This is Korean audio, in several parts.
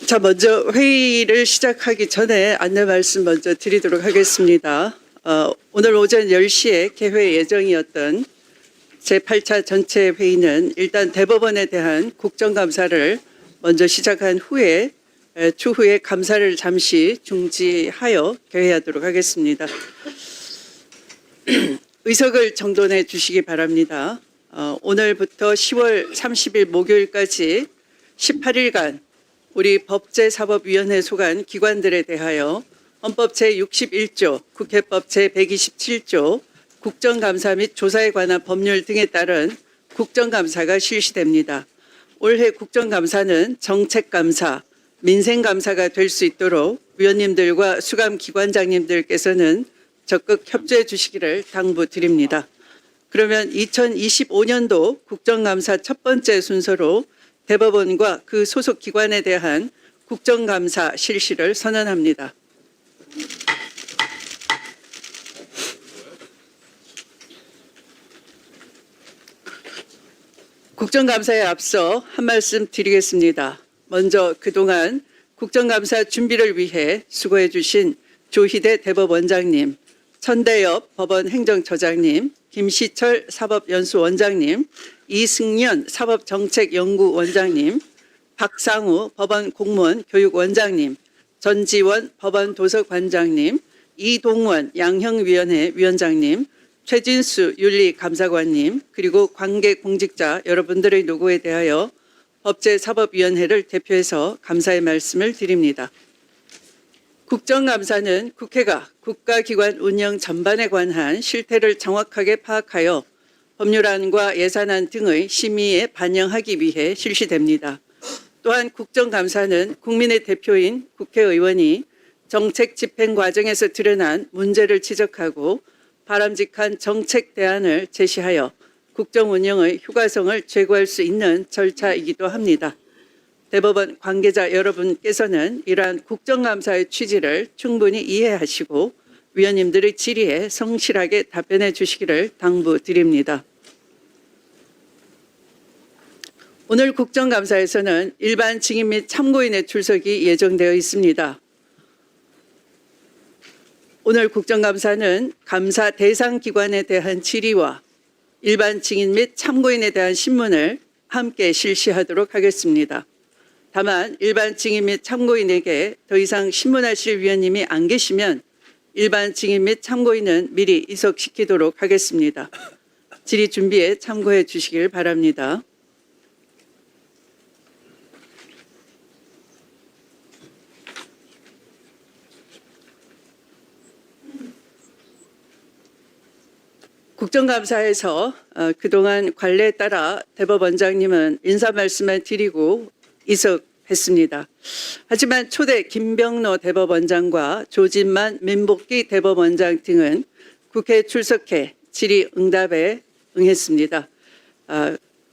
자, 먼저 회의를 시작하기 전에 안내 말씀 먼저 드리도록 하겠습니다. 오늘 오전 10시에 개회 예정이었던 제8차 전체 회의는 일단 대법원에 대한 국정감사를 먼저 시작한 후에 추후에 감사를 잠시 중지하여 개회하도록 하겠습니다. 의석을 정돈해 주시기 바랍니다. 오늘부터 10월 30일 목요일까지 18일간 우리 법제사법위원회 소관 기관들에 대하여 헌법 제61조, 국회법 제127조, 국정감사 및 조사에 관한 법률 등에 따른 국정감사가 실시됩니다. 올해 국정감사는 정책감사, 민생감사가 될 수 있도록 위원님들과 수감기관장님들께서는 적극 협조해 주시기를 당부드립니다. 그러면 2025년도 국정감사 첫 번째 순서로 대법원과 그 소속 기관에 대한 국정감사 실시를 선언합니다. 국정감사에 앞서 한 말씀 드리겠습니다. 먼저 그동안 국정감사 준비를 위해 수고해 주신 조희대 대법원장님, 천대엽 법원 행정처장님, 김시철 사법연수원장님, 이승연 사법정책연구원장님, 박상우 법원 공무원 교육원장님, 전지원 법원 도서관장님, 이동원 양형위원회 위원장님, 최진수 윤리감사관님, 그리고 관계공직자 여러분들의 노고에 대하여 법제사법위원회를 대표해서 감사의 말씀을 드립니다. 국정감사는 국회가 국가기관 운영 전반에 관한 실태를 정확하게 파악하여 법률안과 예산안 등의 심의에 반영하기 위해 실시됩니다. 또한 국정감사는 국민의 대표인 국회의원이 정책 집행 과정에서 드러난 문제를 지적하고 바람직한 정책 대안을 제시하여 국정 운영의 효과성을 제고할 수 있는 절차이기도 합니다. 대법원 관계자 여러분께서는 이러한 국정감사의 취지를 충분히 이해하시고 위원님들의 질의에 성실하게 답변해 주시기를 당부드립니다. 오늘 국정감사에서는 일반 증인 및 참고인의 출석이 예정되어 있습니다. 오늘 국정감사는 감사 대상 기관에 대한 질의와 일반 증인 및 참고인에 대한 신문을 함께 실시하도록 하겠습니다. 다만 일반 증인 및 참고인에게 더 이상 신문하실 위원님이 안 계시면 일반 증인 및 참고인은 미리 이석시키도록 하겠습니다. 질의 준비에 참고해 주시길 바랍니다. 국정감사에서 그동안 관례에 따라 대법원장님은 인사 말씀을 드리고 이석했습니다. 하지만 초대 김병로 대법원장과 조진만 민복기 대법원장 등은 국회에 출석해 질의 응답에 응했습니다.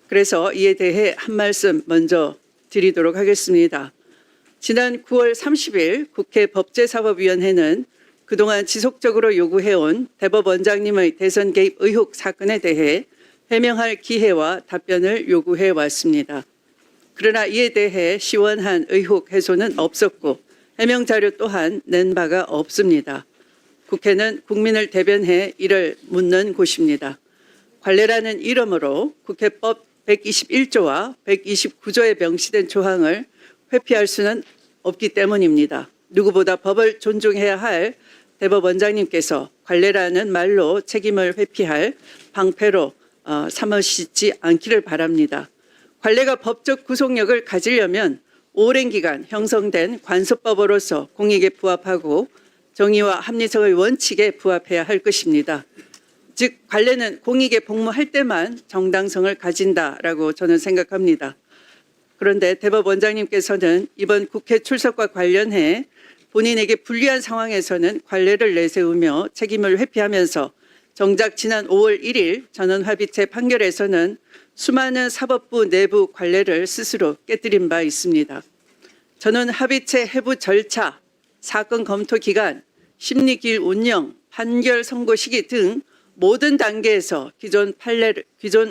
그래서 이에 대해 한 말씀 먼저 드리도록 하겠습니다. 지난 9월 30일 국회 법제사법위원회는 그동안 지속적으로 요구해온 대법원장님의 대선 개입 의혹 사건에 대해 해명할 기회와 답변을 요구해 왔습니다. 그러나 이에 대해 시원한 의혹 해소는 없었고 해명 자료 또한 낸 바가 없습니다. 국회는 국민을 대변해 이를 묻는 곳입니다. 관례라는 이름으로 국회법 121조와 129조에 명시된 조항을 회피할 수는 없기 때문입니다. 누구보다 법을 존중해야 할 대법원장님께서 관례라는 말로 책임을 회피할 방패로 삼으시지 않기를 바랍니다. 관례가 법적 구속력을 가지려면 오랜 기간 형성된 관습법으로서 공익에 부합하고 정의와 합리성의 원칙에 부합해야 할 것입니다. 즉 관례는 공익에 복무할 때만 정당성을 가진다라고 저는 생각합니다. 그런데 대법원장님께서는 이번 국회 출석과 관련해 본인에게 불리한 상황에서는 관례를 내세우며 책임을 회피하면서 정작 지난 5월 1일 전원합의체 판결에서는 수많은 사법부 내부 관례를 스스로 깨뜨린 바 있습니다. 전원합의체 해부 절차, 사건 검토 기간, 심리기일 운영, 판결 선고 시기 등 모든 단계에서 기존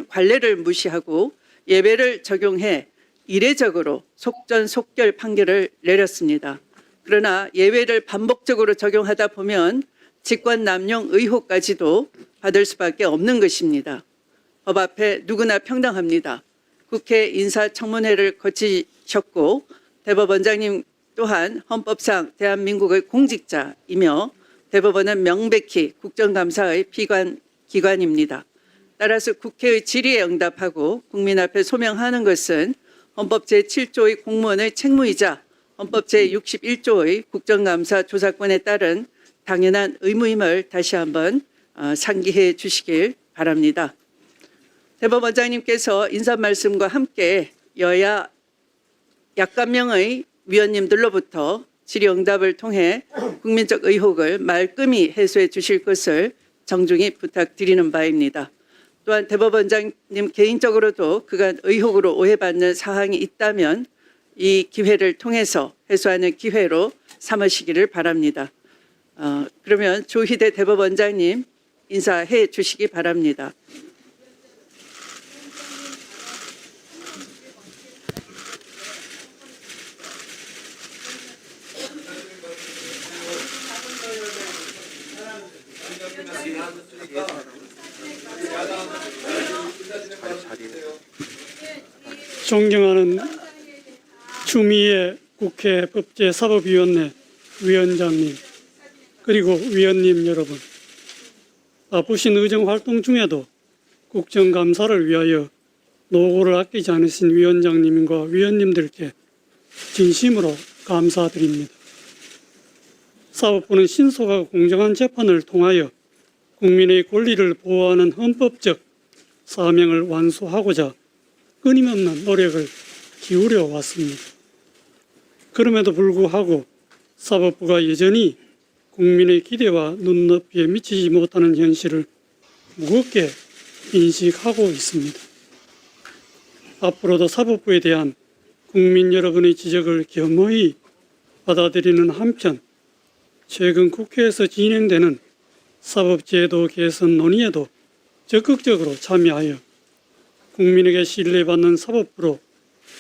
관례를 무시하고 예배를 적용해 이례적으로 속전속결 판결을 내렸습니다. 그러나 예외를 반복적으로 적용하다 보면 직권남용 의혹까지도 받을 수밖에 없는 것입니다. 법 앞에 누구나 평등합니다. 국회 인사청문회를 거치셨고 대법원장님 또한 헌법상 대한민국의 공직자이며 대법원은 명백히 국정감사의 기관입니다. 따라서 국회의 질의에 응답하고 국민 앞에 소명하는 것은 헌법 제7조의 공무원의 책무이자 헌법 제61조의 국정감사 조사권에 따른 당연한 의무임을 다시 한번 상기해 주시길 바랍니다. 대법원장님께서 인사 말씀과 함께 여야 약간 명의 위원님들로부터 질의응답을 통해 국민적 의혹을 말끔히 해소해 주실 것을 정중히 부탁드리는 바입니다. 또한 대법원장님 개인적으로도 그간 의혹으로 오해받는 사항이 있다면 이 기회를 통해서 해소하는 기회로 삼으시기를 바랍니다. 그러면 조희대 대법원장님 인사해 주시기 바랍니다. 존경하는 추미애 국회 법제사법위원회 위원장님 그리고 위원님 여러분, 바쁘신 의정활동 중에도 국정감사를 위하여 노고를 아끼지 않으신 위원장님과 위원님들께 진심으로 감사드립니다. 사법부는 신속하고 공정한 재판을 통하여 국민의 권리를 보호하는 헌법적 사명을 완수하고자 끊임없는 노력을 기울여 왔습니다. 그럼에도 불구하고 사법부가 여전히 국민의 기대와 눈높이에 미치지 못하는 현실을 무겁게 인식하고 있습니다. 앞으로도 사법부에 대한 국민 여러분의 지적을 겸허히 받아들이는 한편 최근 국회에서 진행되는 사법제도 개선 논의에도 적극적으로 참여하여 국민에게 신뢰받는 사법부로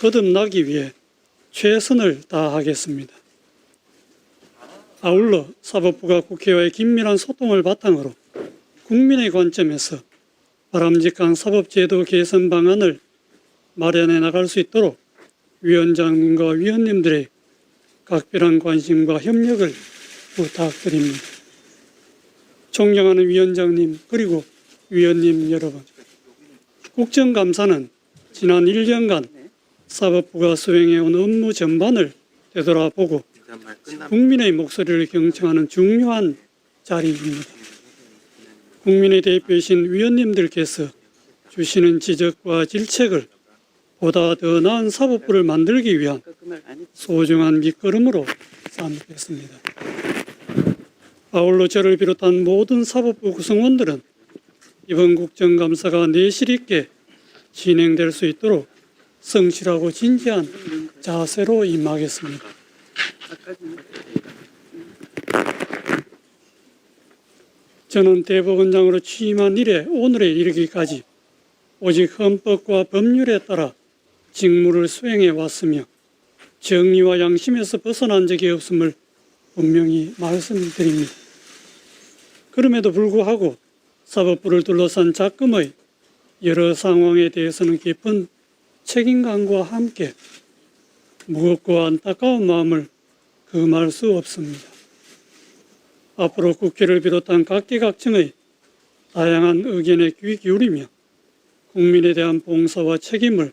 거듭나기 위해 최선을 다하겠습니다. 아울러 사법부가 국회와의 긴밀한 소통을 바탕으로 국민의 관점에서 바람직한 사법제도 개선 방안을 마련해 나갈 수 있도록 위원장님과 위원님들의 각별한 관심과 협력을 부탁드립니다. 존경하는 위원장님 그리고 위원님 여러분, 국정감사는 지난 1년간 사법부가 수행해온 업무 전반을 되돌아보고 국민의 목소리를 경청하는 중요한 자리입니다. 국민의 대표이신 위원님들께서 주시는 지적과 질책을 보다 더 나은 사법부를 만들기 위한 소중한 밑거름으로 삼겠습니다. 아울러 저를 비롯한 모든 사법부 구성원들은 이번 국정감사가 내실 있게 진행될 수 있도록 성실하고 진지한 자세로 임하겠습니다. 저는 대법원장으로 취임한 이래 오늘에 이르기까지 오직 헌법과 법률에 따라 직무를 수행해 왔으며 정의와 양심에서 벗어난 적이 없음을 분명히 말씀드립니다. 그럼에도 불구하고 사법부를 둘러싼 작금의 여러 상황에 대해서는 깊은 책임감과 함께 무겁고 안타까운 마음을 금할 수 없습니다. 앞으로 국회를 비롯한 각계각층의 다양한 의견에 귀 기울이며 국민에 대한 봉사와 책임을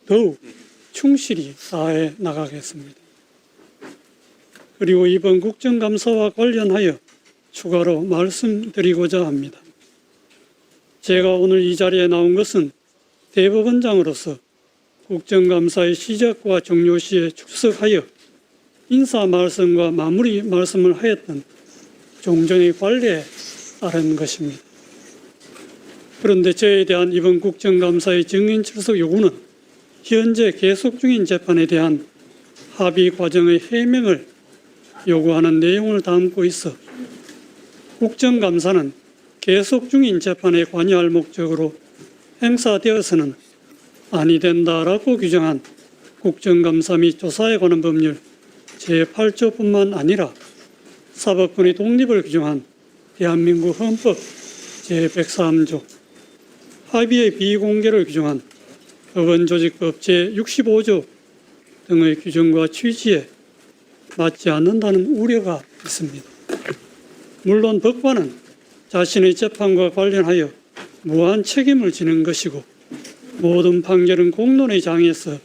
더욱 충실히 다해 나가겠습니다. 그리고 이번 국정감사와 관련하여 추가로 말씀드리고자 합니다. 제가 오늘 이 자리에 나온 것은 대법원장으로서 국정감사의 시작과 종료 시에 출석하여 인사 말씀과 마무리 말씀을 하였던 종전의 관례에 따른 것입니다. 그런데 저에 대한 이번 국정감사의 증인 출석 요구는 현재 계속 중인 재판에 대한 합의 과정의 해명을 요구하는 내용을 담고 있어 국정감사는 계속 중인 재판에 관여할 목적으로 행사되어서는 아니 된다라고 규정한 국정감사 및 조사에 관한 법률 제8조뿐만 아니라 사법권의 독립을 규정한 대한민국 헌법 제103조, 합의의 비공개를 규정한 법원조직법 제65조 등의 규정과 취지에 맞지 않는다는 우려가 있습니다. 물론 법관은 자신의 재판과 관련하여 무한 책임을 지는 것이고 모든 판결은 공론의 장에서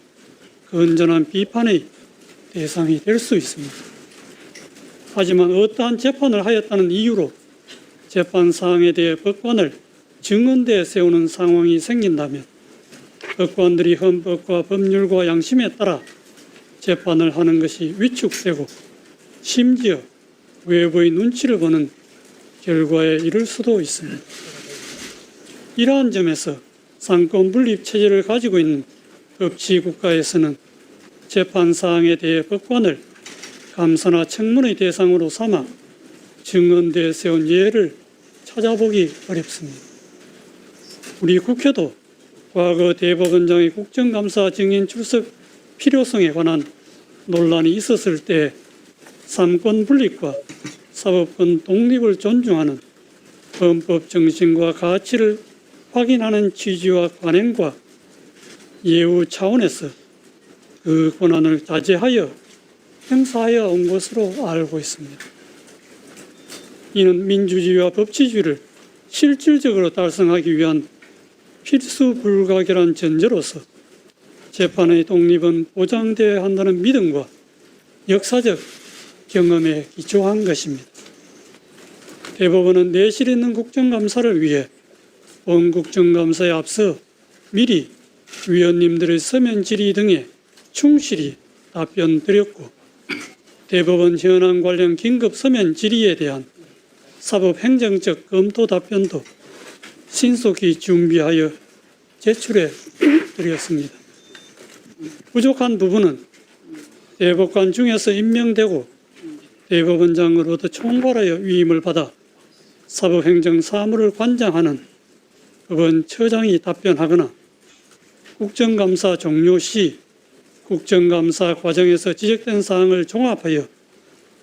건전한 비판의 대상이 될 수 있습니다. 하지만 어떠한 재판을 하였다는 이유로 재판 사항에 대해 법관을 증언대에 세우는 상황이 생긴다면 법관들이 헌법과 법률과 양심에 따라 재판을 하는 것이 위축되고 심지어 외부의 눈치를 보는 결과에 이를 수도 있습니다. 이러한 점에서 상권 분립 체제를 가지고 있는 법치국가에서는 재판 사항에 대해 법관을 감사나 청문의 대상으로 삼아 증언대에 세운 예를 찾아보기 어렵습니다. 우리 국회도 과거 대법원장의 국정감사 증인 출석 필요성에 관한 논란이 있었을 때 삼권 분립과 사법권 독립을 존중하는 헌법 정신과 가치를 확인하는 취지와 관행과 예우 차원에서 그 권한을 자제하여 행사하여 온 것으로 알고 있습니다. 이는 민주주의와 법치주의를 실질적으로 달성하기 위한 필수 불가결한 전제로서 재판의 독립은 보장되어야 한다는 믿음과 역사적 경험에 기초한 것입니다. 대법원은 내실 있는 국정감사를 위해 본 국정감사에 앞서 미리 위원님들의 서면 질의 등에 충실히 답변 드렸고 대법원 현안 관련 긴급 서면 질의에 대한 사법행정적 검토 답변도 신속히 준비하여 제출해 드렸습니다. 부족한 부분은 대법관 중에서 임명되고 대법원장으로부터 총괄하여 위임을 받아 사법행정 사무를 관장하는 법원처장이 답변하거나 국정감사 종료 시 국정감사 과정에서 지적된 사항을 종합하여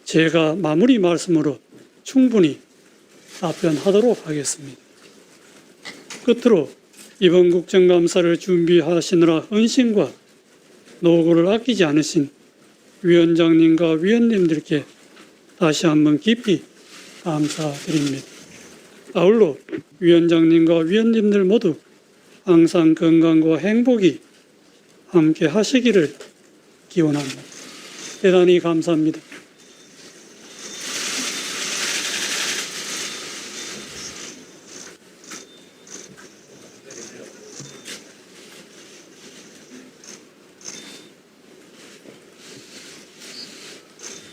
제가 마무리 말씀으로 충분히 답변하도록 하겠습니다. 끝으로 이번 국정감사를 준비하시느라 헌신과 노고를 아끼지 않으신 위원장님과 위원님들께 다시 한번 깊이 감사드립니다. 아울러 위원장님과 위원님들 모두 항상 건강과 행복이 함께 하시기를 기원합니다. 대단히 감사합니다.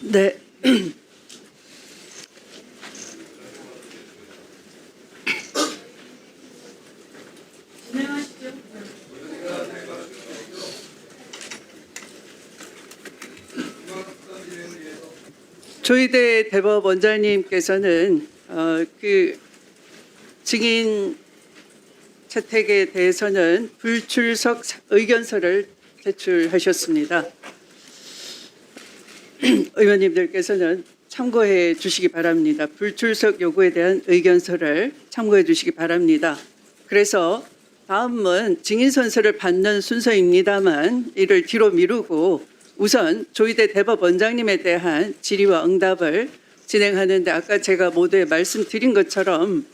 네. 조희대 대법원장님께서는 그 증인 채택에 대해서는 불출석 의견서를 제출하셨습니다. 의원님들께서는 참고해 주시기 바랍니다. 불출석 요구에 대한 의견서를 참고해 주시기 바랍니다. 그래서 다음은 증인 선서를 받는 순서입니다만 이를 뒤로 미루고 우선 조희대 대법원장님에 대한 질의와 응답을 진행하는데 아까 제가 모두에 말씀드린 것처럼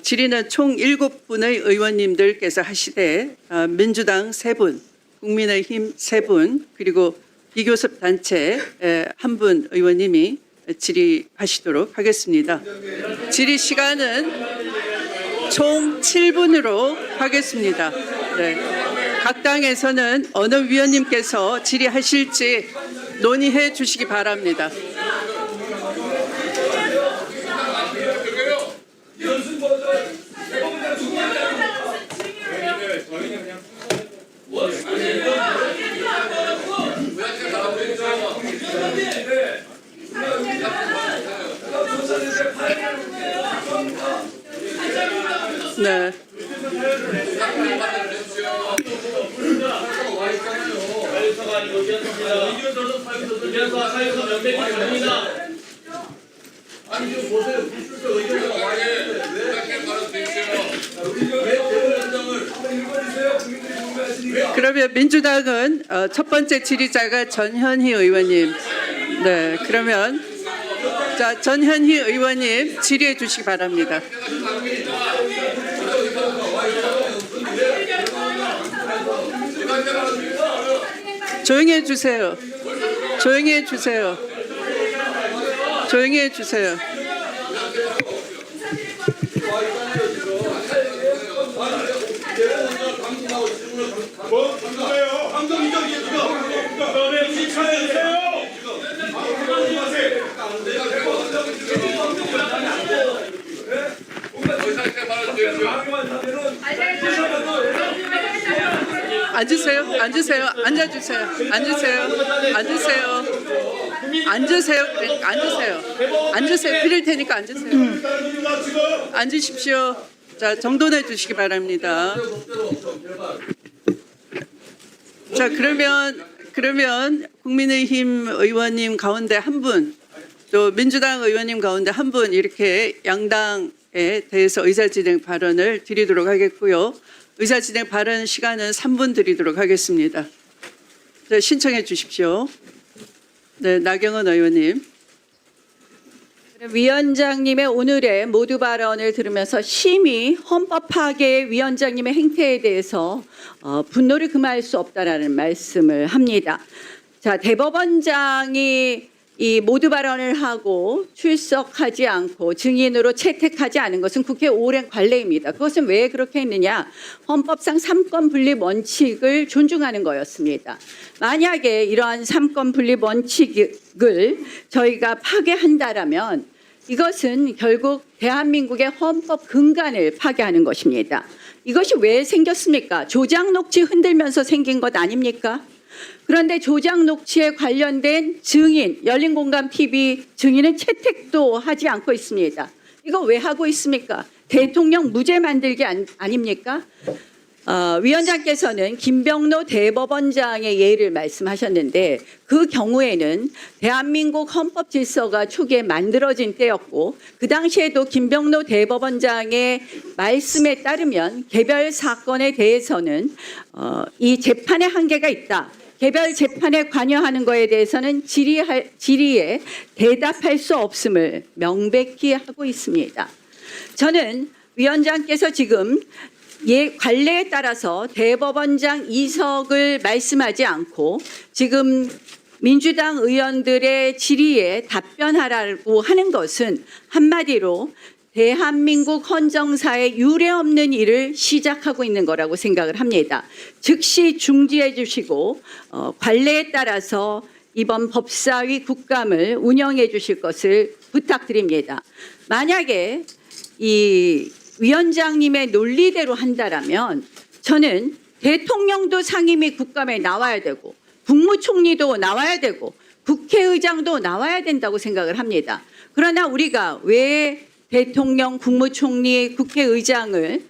질의는 총 7분의 의원님들께서 하시되 민주당 3분, 국민의힘 3분, 그리고 비교섭 단체 1분 의원님이 질의하시도록 하겠습니다. 질의 시간은 총 7분으로 하겠습니다. 네. 각 당에서는 어느 위원님께서 질의하실지 논의해 주시기 바랍니다. 네. 그러면 민주당은 첫 번째 질의자가 전현희 의원님. 네, 그러면 자 전현희 의원님 질의해 주시기 바랍니다. 조용히 해주세요. 조용히 해주세요. 조용히 해주세요. 앉으세요. 앉으세요. 앉아주세요. 앉으세요. 앉으세요. 앉으세요. 그래, 앉으세요. 앉으세요. 필요할 테니까 앉으세요. 앉으십시오. 자, 정돈해 주시기 바랍니다. 자, 그러면 국민의힘 의원님 가운데 한 분, 또 민주당 의원님 가운데 한 분 이렇게 양당에 대해서 의사진행 발언을 드리도록 하겠고요. 의사진행 발언 시간은 3분 드리도록 하겠습니다. 네, 신청해 주십시오. 네, 나경원 의원님. 위원장님의 오늘의 모두 발언을 들으면서 심히 헌법 파괴의 위원장님의 행태에 대해서 분노를 금할 수 없다라는 말씀을 합니다. 자, 대법원장이 이 모두 발언을 하고 출석하지 않고 증인으로 채택하지 않은 것은 국회 오랜 관례입니다. 그것은 왜 그렇게 했느냐? 헌법상 삼권 분립 원칙을 존중하는 거였습니다. 만약에 이러한 삼권 분립 원칙을 저희가 파괴한다라면 이것은 결국 대한민국의 헌법 근간을 파괴하는 것입니다. 이것이 왜 생겼습니까? 조작 녹취 흔들면서 생긴 것 아닙니까? 그런데 조작 녹취에 관련된 증인, 열린공감TV 증인은 채택도 하지 않고 있습니다. 이거 왜 하고 있습니까? 대통령 무죄 만들기 아닙니까? 위원장께서는 김병로 대법원장의 예를 말씀하셨는데 그 경우에는 대한민국 헌법 질서가 초기에 만들어진 때였고 그 당시에도 김병로 대법원장의 말씀에 따르면 개별 사건에 대해서는 이 재판의 한계가 있다. 개별 재판에 관여하는 것에 대해서는 질의에 대답할 수 없음을 명백히 하고 있습니다. 저는 위원장께서 지금 관례에 따라서 대법원장 이석을 말씀하지 않고 지금 민주당 의원들의 질의에 답변하라고 하는 것은 한마디로 대한민국 헌정사에 유례없는 일을 시작하고 있는 거라고 생각을 합니다. 즉시 중지해 주시고 관례에 따라서 이번 법사위 국감을 운영해 주실 것을 부탁드립니다. 만약에 이 위원장님의 논리대로 한다라면 저는 대통령도 상임위 국감에 나와야 되고 국무총리도 나와야 되고 국회의장도 나와야 된다고 생각을 합니다. 그러나 우리가 왜 대통령, 국무총리, 국회의장을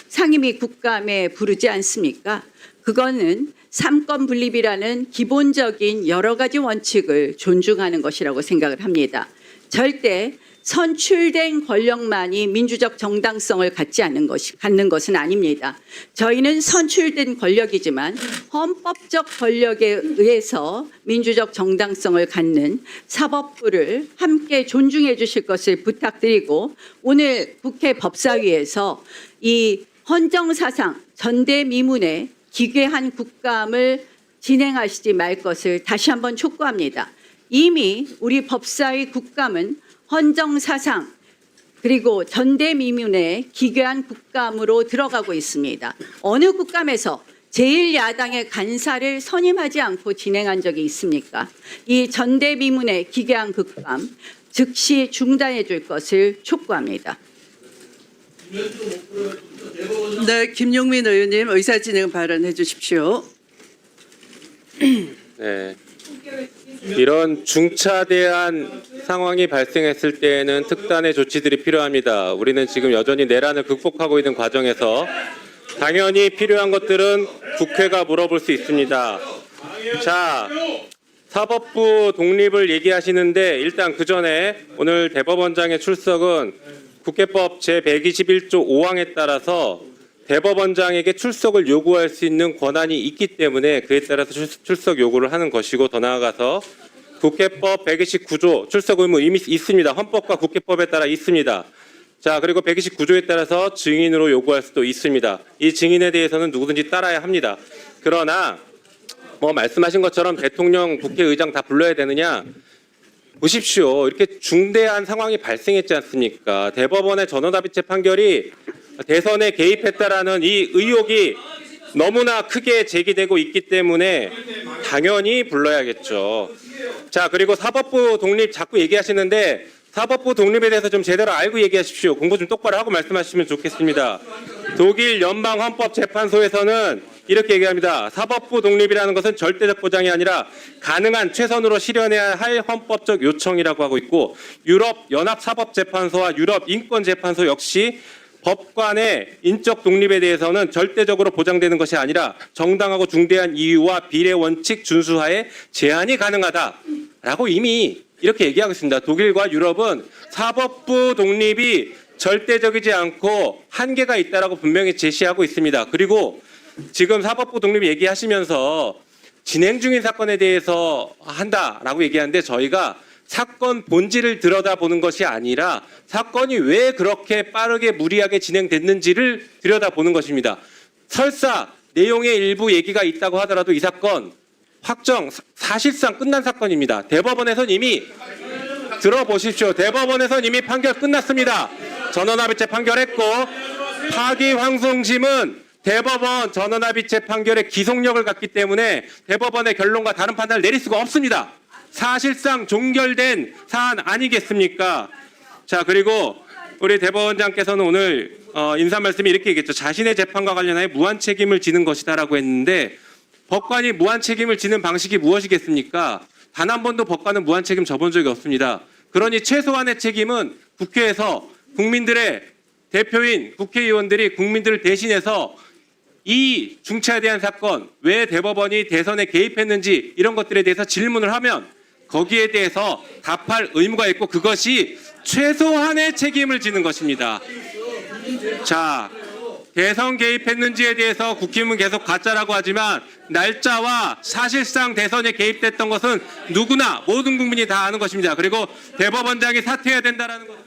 상임위 국감에 부르지 않습니까? 그거는 삼권 분립이라는 기본적인 여러 가지 원칙을 존중하는 것이라고 생각을 합니다. 절대 선출된 권력만이 민주적 정당성을 갖는 것은 아닙니다. 저희는 선출된 권력이지만 헌법적 권력에 의해서 민주적 정당성을 갖는 사법부를 함께 존중해 주실 것을 부탁드리고 오늘 국회 법사위에서 이 헌정사상 전대미문에 기괴한 국감을 진행하시지 말 것을 다시 한번 촉구합니다. 이미 우리 법사위 국감은 헌정사상 그리고 전대미문의 기괴한 국감으로 들어가고 있습니다. 어느 국감에서 제1야당의 간사를 선임하지 않고 진행한 적이 있습니까? 이 전대미문의 기괴한 국감 즉시 중단해 줄 것을 촉구합니다. 네, 김용민 의원님 의사진행 발언해 주십시오. 네. 이런 중차대한 상황이 발생했을 때에는 특단의 조치들이 필요합니다. 우리는 지금 여전히 내란을 극복하고 있는 과정에서 당연히 필요한 것들은 국회가 물어볼 수 있습니다. 자, 사법부 독립을 얘기하시는데 일단 그 전에 오늘 대법원장의 출석은 국회법 제121조 5항에 따라서 대법원장에게 출석을 요구할 수 있는 권한이 있기 때문에 그에 따라서 출석 요구를 하는 것이고, 더 나아가서 국회법 129조 출석 의무 이미 있습니다. 헌법과 국회법에 따라 있습니다. 자, 그리고 129조에 따라서 증인으로 요구할 수도 있습니다. 이 증인에 대해서는 누구든지 따라야 합니다. 그러나 뭐 말씀하신 것처럼 대통령, 국회의장 다 불러야 되느냐? 보십시오. 이렇게 중대한 상황이 발생했지 않습니까? 대법원의 전원합의체 판결이 대선에 개입했다라는 이 의혹이 너무나 크게 제기되고 있기 때문에 당연히 불러야겠죠. 자, 그리고 사법부 독립 자꾸 얘기하시는데 사법부 독립에 대해서 좀 제대로 알고 얘기하십시오. 공부 좀 똑바로 하고 말씀하시면 좋겠습니다. 독일 연방헌법재판소에서는 이렇게 얘기합니다. 사법부 독립이라는 것은 절대적 보장이 아니라 가능한 최선으로 실현해야 할 헌법적 요청이라고 하고 있고, 유럽 연합사법재판소와 유럽 인권재판소 역시 법관의 인적 독립에 대해서는 절대적으로 보장되는 것이 아니라 정당하고 중대한 이유와 비례 원칙 준수하에 제한이 가능하다라고 이미 이렇게 얘기하고 있습니다. 독일과 유럽은 사법부 독립이 절대적이지 않고 한계가 있다라고 분명히 제시하고 있습니다. 그리고 지금 사법부 독립 얘기하시면서 진행 중인 사건에 대해서 한다라고 얘기하는데, 저희가 사건 본질을 들여다보는 것이 아니라 사건이 왜 그렇게 빠르게 무리하게 진행됐는지를 들여다보는 것입니다. 설사 내용의 일부 얘기가 있다고 하더라도 이 사건 확정 사실상 끝난 사건입니다. 대법원에선 이미 들어보십시오. 대법원에선 이미 판결 끝났습니다. 전원합의체 판결했고, 파기환송심은 대법원 전원합의체 판결의 기속력을 갖기 때문에 대법원의 결론과 다른 판단을 내릴 수가 없습니다. 사실상 종결된 사안 아니겠습니까? 자, 그리고 우리 대법원장께서는 오늘 인사 말씀이 이렇게 얘기했죠. 자신의 재판과 관련하여 무한 책임을 지는 것이다라고 했는데, 법관이 무한 책임을 지는 방식이 무엇이겠습니까? 단 한 번도 법관은 무한 책임 져본 적이 없습니다. 그러니 최소한의 책임은 국회에서 국민들의 대표인 국회의원들이 국민들을 대신해서 이 중차에 대한 사건, 왜 대법원이 대선에 개입했는지 이런 것들에 대해서 질문을 하면 거기에 대해서 답할 의무가 있고, 그것이 최소한의 책임을 지는 것입니다. 자, 대선 개입했는지에 대해서 국힘은 계속 가짜라고 하지만 날짜와 사실상 대선에 개입됐던 것은 누구나 모든 국민이 다 아는 것입니다. 그리고 대법원장이 사퇴해야 된다라는 것을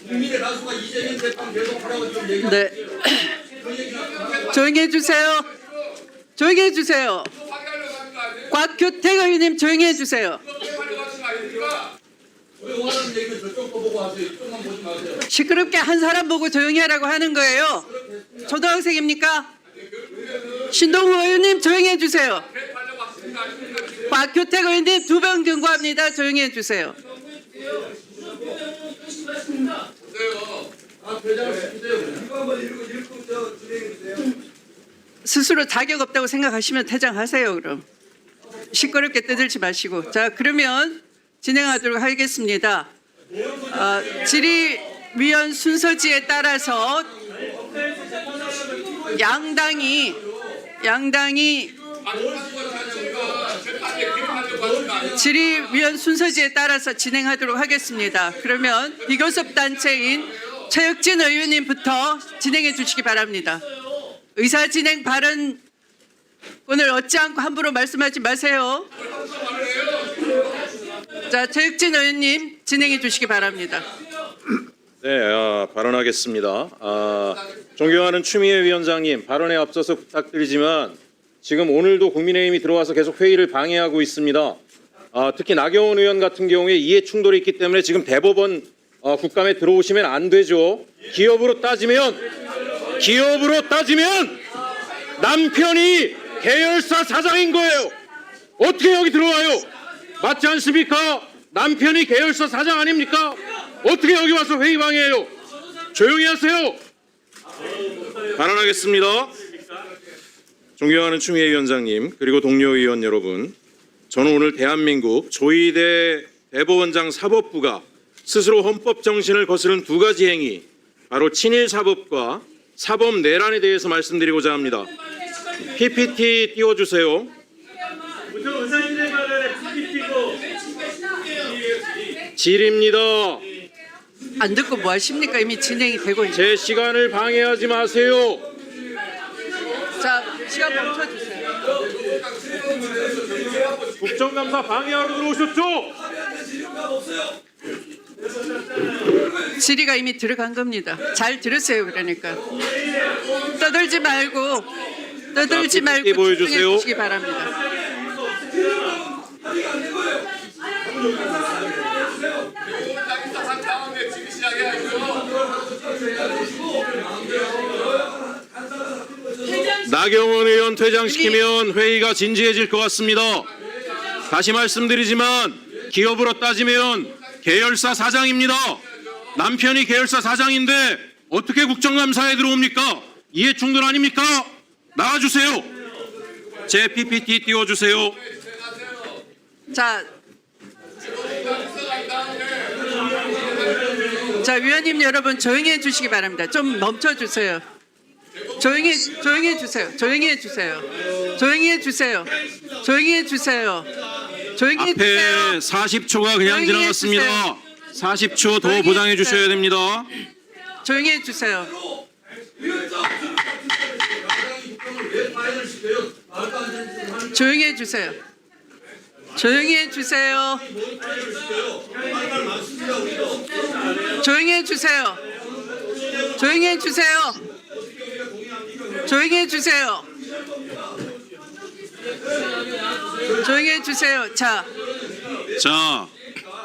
국민의 다수가 얘기하고 네. 조용히 해주세요. 조용히 해주세요. 곽규택 의원님 조용히 해주세요. 시끄럽게 한 사람 보고 조용히 하라고 하는 거예요. 초등학생입니까? 신동우 의원님 조용히 해주세요. 곽규택 의원님 2번 경고합니다. 조용히 해주세요. 스스로 자격 없다고 생각하시면 퇴장하세요. 그럼 시끄럽게 떠들지 마시고. 자, 그러면 진행하도록 하겠습니다. 질의위원 순서지에 따라서 양당이 질의위원 순서지에 따라서 진행하도록 하겠습니다. 그러면 비교섭 단체인 최혁진 의원님부터 진행해 주시기 바랍니다. 의사 진행 발언 오늘 얻지 않고 함부로 말씀하지 마세요. 자, 최혁진 의원님 진행해 주시기 바랍니다. 네, 발언하겠습니다. 존경하는 추미애 위원장님, 발언에 앞서서 부탁드리지만 지금 오늘도 국민의힘이 들어와서 계속 회의를 방해하고 있습니다. 특히 나경원 의원 같은 경우에 이해 충돌이 있기 때문에 지금 대법원 국감에 들어오시면 안 되죠. 기업으로 따지면 남편이 계열사 사장인 거예요. 어떻게 여기 들어와요? 맞지 않습니까? 남편이 계열사 사장 아닙니까? 어떻게 여기 와서 회의 방해해요? 조용히 하세요. 발언하겠습니다. 존경하는 추미애 위원장님, 그리고 동료 의원 여러분, 저는 오늘 대한민국 조희대 대법원장 사법부가 스스로 헌법 정신을 거스른 두 가지 행위, 바로 친일 사법과 사법 내란에 대해서 말씀드리고자 합니다. PPT 띄워주세요. 질입니다. 안 듣고 뭐 하십니까? 이미 진행이 되고 있는. 제 시간을 방해하지 마세요. 자, 시간 멈춰주세요. 국정감사 방해하러 들어오셨죠? 질의가 이미 들어간 겁니다. 잘 들으세요. 그러니까 떠들지 말고 자, PPT 보여주세요. 집중해 주시기 바랍니다. 나경원 의원 퇴장시키면 회의가 진지해질 것 같습니다. 다시 말씀드리지만 기업으로 따지면 계열사 사장입니다. 남편이 계열사 사장인데 어떻게 국정감사에 들어옵니까? 이해충돌 아닙니까? 나와주세요. 제 PPT 띄워주세요. 자, 위원님 여러분 조용히 해주시기 바랍니다. 좀 멈춰주세요. 조용히 해주세요. 조용히 해주세요. 조용히 해주세요. 조용히 해주세요. 조용히 앞에 해주세요. 40초가 그냥 조용히 지나갔습니다. 40초 더 조용히 보장해 해주세요. 주셔야 됩니다. 조용히 해주세요. 조용히 해주세요. 조용히 해주세요. 조용히 해주세요. 조용히 해주세요. 조용히 해주세요. 조용히 해주세요. 자,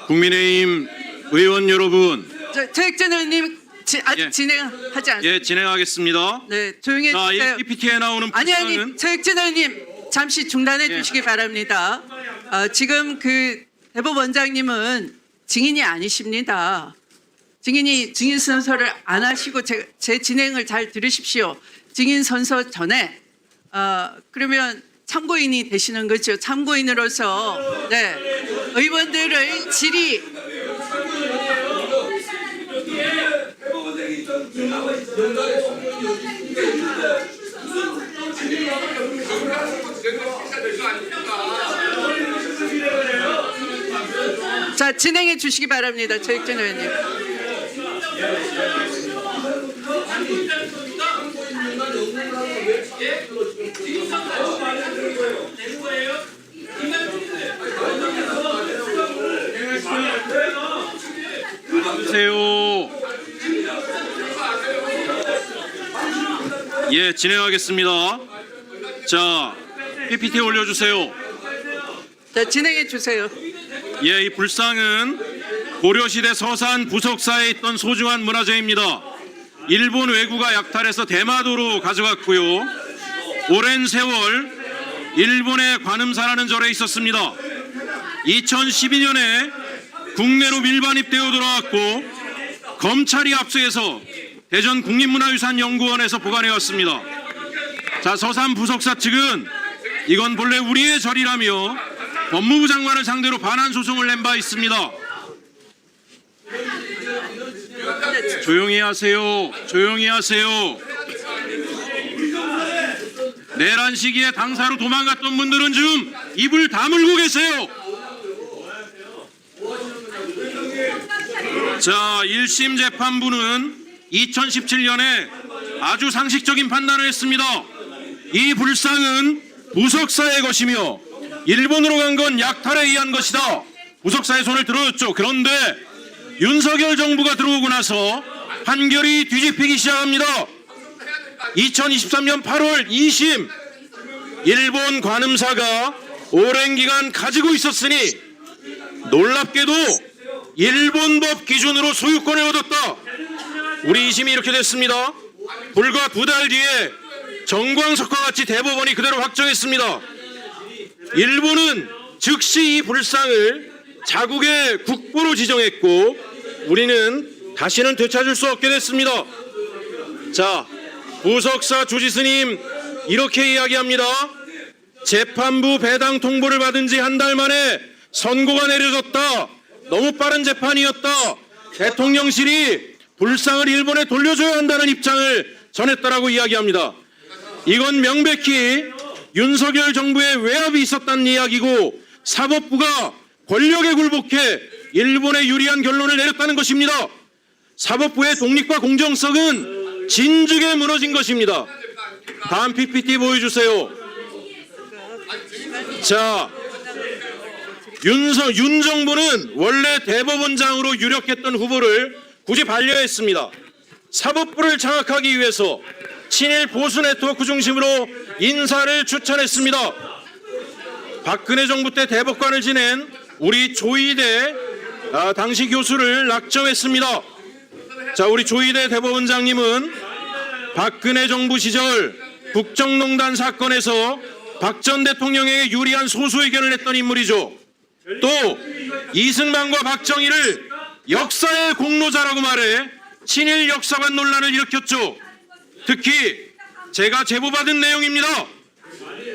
국민의힘 의원 여러분, 최혁진 의원님 아직 예. 진행하지 않습니다. 예, 진행하겠습니다. 네, 조용히 자, 이 해주세요. PPT에 나오는 아니 불상은 최혁진 의원님 잠시 중단해 예. 주시기 바랍니다. 지금 그 대법원장님은 증인이 아니십니다. 증인 선서를 안 하시고 제 진행을 잘 들으십시오. 증인 선서 전에 그러면 참고인이 되시는 거죠. 참고인으로서 네, 의원들의 질의 자, 진행해 주시기 바랍니다. 최혁진 의원님. 주세요. 예, 진행하겠습니다. 자, PPT 올려주세요. 자, 진행해 주세요. 예, 이 불상은 고려시대 서산 부석사에 있던 소중한 문화재입니다. 일본 왜구가 약탈해서 대마도로 가져갔고요. 오랜 세월 일본의 관음사라는 절에 있었습니다. 2012년에 국내로 밀반입되어 들어왔고 검찰이 압수해서 대전 국립문화유산연구원에서 보관해왔습니다. 자, 서산 부석사 측은 이건 본래 우리의 절이라며 법무부 장관을 상대로 반환 소송을 낸 바 있습니다. 조용히 하세요. 조용히 하세요. 내란 시기에 당사로 도망갔던 분들은 좀 입을 다물고 계세요. 자, 1심 재판부는 2017년에 아주 상식적인 판단을 했습니다. 이 불상은 부석사의 것이며 일본으로 간 건 약탈에 의한 것이다. 부석사의 손을 들어줬죠. 그런데 윤석열 정부가 들어오고 나서 판결이 뒤집히기 시작합니다. 2023년 8월 2심 일본 관음사가 오랜 기간 가지고 있었으니 놀랍게도 일본법 기준으로 소유권을 얻었다. 우리 2심이 이렇게 됐습니다. 불과 2달 뒤에 정광석과 같이 대법원이 그대로 확정했습니다. 일본은 즉시 이 불상을 자국의 국보로 지정했고 우리는 다시는 되찾을 수 없게 됐습니다. 자, 부석사 주지스님 이렇게 이야기합니다. 재판부 배당 통보를 받은 지 한 달 만에 선고가 내려졌다. 너무 빠른 재판이었다. 대통령실이 불상을 일본에 돌려줘야 한다는 입장을 전했다라고 이야기합니다. 이건 명백히 윤석열 정부의 외압이 있었다는 이야기고 사법부가 권력에 굴복해 일본에 유리한 결론을 내렸다는 것입니다. 사법부의 독립과 공정성은 진즉에 무너진 것입니다. 다음 PPT 보여주세요. 자, 윤 정부는 원래 대법원장으로 유력했던 후보를 굳이 반려했습니다. 사법부를 장악하기 위해서 친일 보수 네트워크 중심으로 인사를 추천했습니다. 박근혜 정부 때 대법관을 지낸 우리 조희대 당시 교수를 낙점했습니다. 자, 우리 조희대 대법원장님은 박근혜 정부 시절 국정농단 사건에서 박 전 대통령에게 유리한 소수 의견을 냈던 인물이죠. 또 이승만과 박정희를 역사의 공로자라고 말해 친일 역사관 논란을 일으켰죠. 특히 제가 제보받은 내용입니다.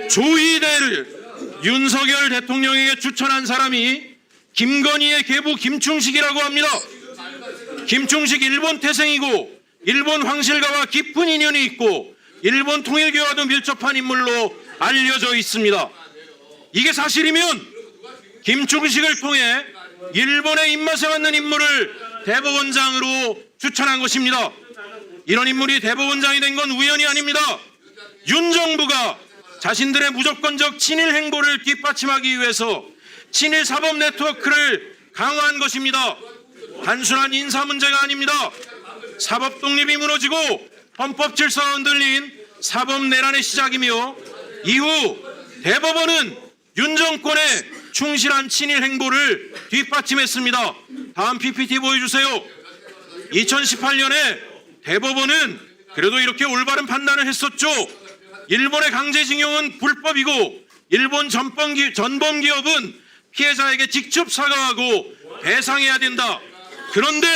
조희대를 윤석열 대통령에게 추천한 사람이 김건희의 계부 김충식이라고 합니다. 김충식 일본 태생이고 일본 황실가와 깊은 인연이 있고 일본 통일교와도 밀접한 인물로 알려져 있습니다. 이게 사실이면 김충식을 통해 일본의 입맛에 맞는 인물을 대법원장으로 추천한 것입니다. 이런 인물이 대법원장이 된 건 우연이 아닙니다. 윤 정부가 자신들의 무조건적 친일 행보를 뒷받침하기 위해서 친일 사법 네트워크를 강화한 것입니다. 단순한 인사 문제가 아닙니다. 사법 독립이 무너지고 헌법 질서가 흔들린 사법 내란의 시작이며 이후 대법원은 윤 정권의 충실한 친일 행보를 뒷받침했습니다. 다음 PPT 보여주세요. 2018년에 대법원은 그래도 이렇게 올바른 판단을 했었죠. 일본의 강제징용은 불법이고 일본 전범기업은 피해자에게 직접 사과하고 배상해야 된다. 그런데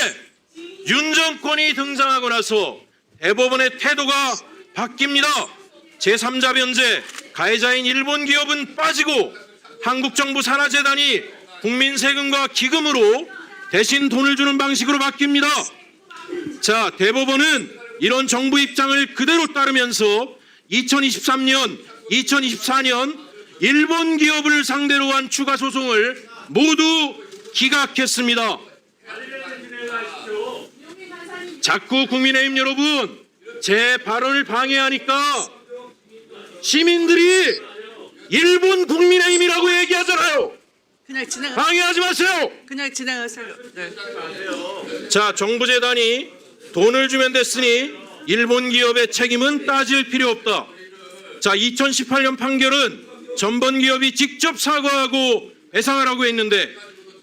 윤 정권이 등장하고 나서 대법원의 태도가 바뀝니다. 제3자 변제, 가해자인 일본 기업은 빠지고 한국 정부 산하재단이 국민 세금과 기금으로 대신 돈을 주는 방식으로 바뀝니다. 자, 대법원은 이런 정부 입장을 그대로 따르면서 2023년, 2024년 일본 기업을 상대로 한 추가 소송을 모두 기각했습니다. 자꾸 국민의힘 여러분, 제 발언을 방해하니까 시민들이 일본 국민의힘이라고 얘기하잖아요. 그냥 진행. 방해하지 마세요. 그냥 진행하세요. 네. 자, 정부재단이 돈을 주면 됐으니 일본 기업의 책임은 따질 필요 없다. 자, 2018년 판결은 전범 기업이 직접 사과하고 배상하라고 했는데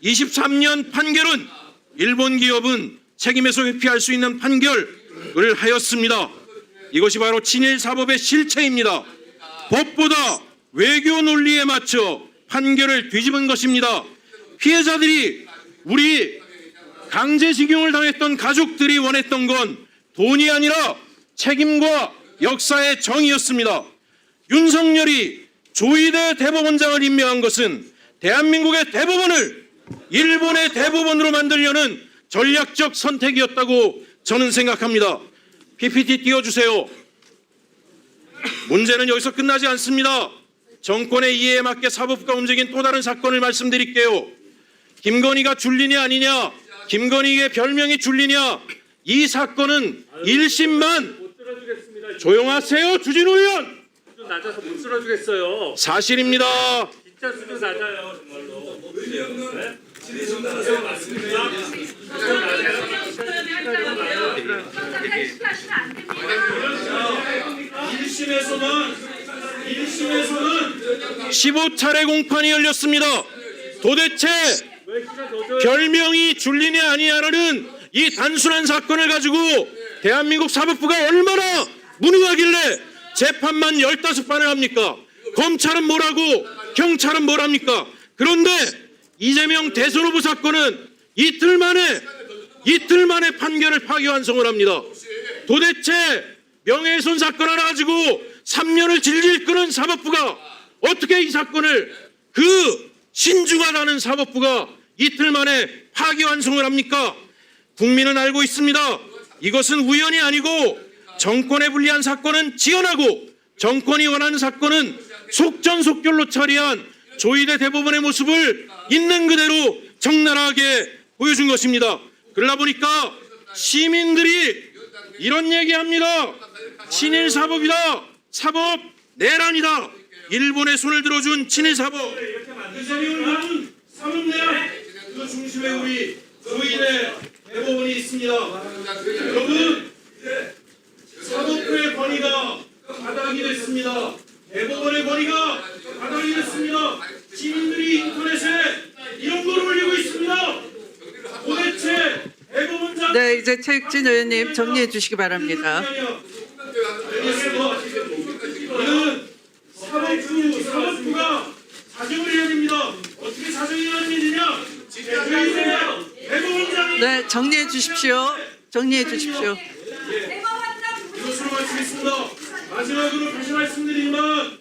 23년 판결은 일본 기업은 책임에서 회피할 수 있는 판결을 하였습니다. 이것이 바로 친일 사법의 실체입니다. 법보다 외교 논리에 맞춰 판결을 뒤집은 것입니다. 피해자들이 우리 강제징용을 당했던 가족들이 원했던 건 돈이 아니라 책임과 역사의 정의였습니다. 윤석열이 조희대 대법원장을 임명한 것은 대한민국의 대법원을 일본의 대법원으로 만들려는 전략적 선택이었다고 저는 생각합니다. PPT 띄워주세요. 문제는 여기서 끝나지 않습니다. 정권의 이해에 맞게 사법부가 움직인 또 다른 사건을 말씀드릴게요. 김건희가 줄리냐 아니냐, 김건희의 별명이 줄리냐, 이 사건은 1심만 조용하세요. 주진우 의원. 수준 낮아서 못 쓸어주겠어요. 사실입니다. 진짜 수준 낮아요, 정말로. 네? 일심에서는 15차례 공판이 열렸습니다. 도대체 별명이 줄리냐 아니냐라는 이 단순한 사건을 가지고 대한민국 사법부가 얼마나 무능하길래 재판만 15판을 합니까? 검찰은 뭐라고, 경찰은 뭐랍니까? 그런데 이재명 대선 후보 사건은 이틀 만에 판결을 파기환송을 합니다. 도대체 명예훼손 사건 하나 가지고 3년을 질질 끄는 사법부가 어떻게 이 사건을, 그 신중하다는 사법부가 이틀 만에 파기환송을 합니까? 국민은 알고 있습니다. 이것은 우연이 아니고 정권에 불리한 사건은 지원하고 정권이 원하는 사건은 속전속결로 처리한 조희대 대법원의 모습을 있는 그대로 적나라하게 보여준 것입니다. 그러다 보니까 시민들이 이런 얘기합니다. 친일 사법이다. 사법 내란이다. 일본의 손을 들어준 친일 사법. 그 자리를 나눈 사법내란. 그 중심에 우리 조희대 대법원이 있습니다. 여러분, 사법부의 권위가 바닥이 됐습니다. 대법원의 권위가 바닥이 됐습니다. 시민들이 인터넷에 이런 걸 올리고 있습니다. 도대체 대법원장 네, 이제 최익진 의원님 정리해 주시기 바랍니다. 이는 사법부가 자정을 해야 됩니다. 어떻게 자정해야 되느냐? 대법원장이 네, 정리해 주십시오. 정리해 주십시오. 이것으로 마치겠습니다. 마지막으로 다시 말씀드리지만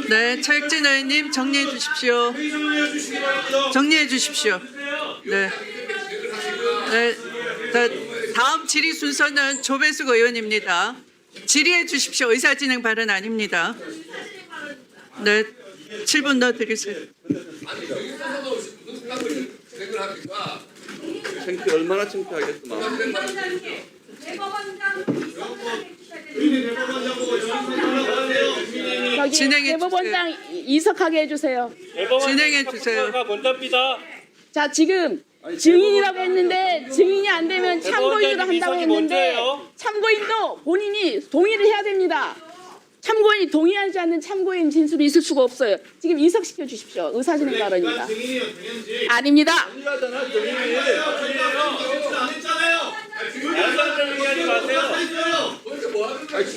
네, 최익진 의원님 정리해 주십시오. 회의 상황에 주시기 바랍니다. 정리해 주십시오. 네. 네. 자, 다음 질의 순서는 조배숙 의원입니다. 질의해 주십시오. 의사진행 발언 아닙니다. 네, 7분 더 드리세요. 창피 얼마나 창피하겠구만. 저기 진행해 대법원장 이석하게 해주세요. 진행해 주세요. 먼저입니다. 자 지금 증인이라고 했는데 증인이 안 되면 참고인으로 한다고 했는데 참고인도 본인이 동의를 해야 됩니다. 참고인이 동의하지 않는 참고인 진술이 있을 수가 없어요. 지금 이석시켜 주십시오. 의사진행 발언입니다. 아닙니다.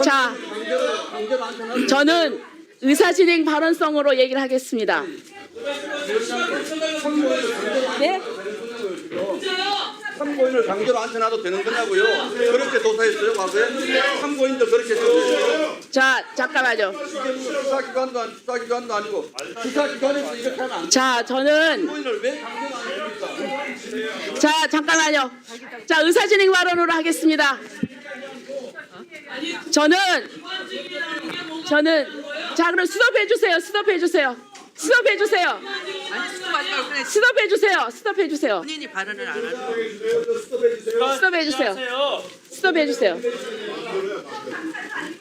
자, 저는 의사진행 발언성으로 얘기를 하겠습니다. 네? 참고인을 강제로 앉혀놔도 되는 거냐고요. 그렇게 조사했어요, 과거에? 참고인들 그렇게 조사했어요. 자, 잠깐만요. 수사기관도 아니고 수사기관에서 이렇게 하면 안 돼. 자, 저는 참고인을 왜 강제로 안 합니까? 자, 잠깐만요. 자, 의사진행 발언으로 하겠습니다. 저는 자, 그럼 스톱해 주세요. 스톱해 주세요. 스톱해 주세요. 아니, 수고하다고 그래. 스톱해 주세요. 스톱해 주세요. 본인이 발언을 안 하는 스톱해 주세요. 스톱해 주세요.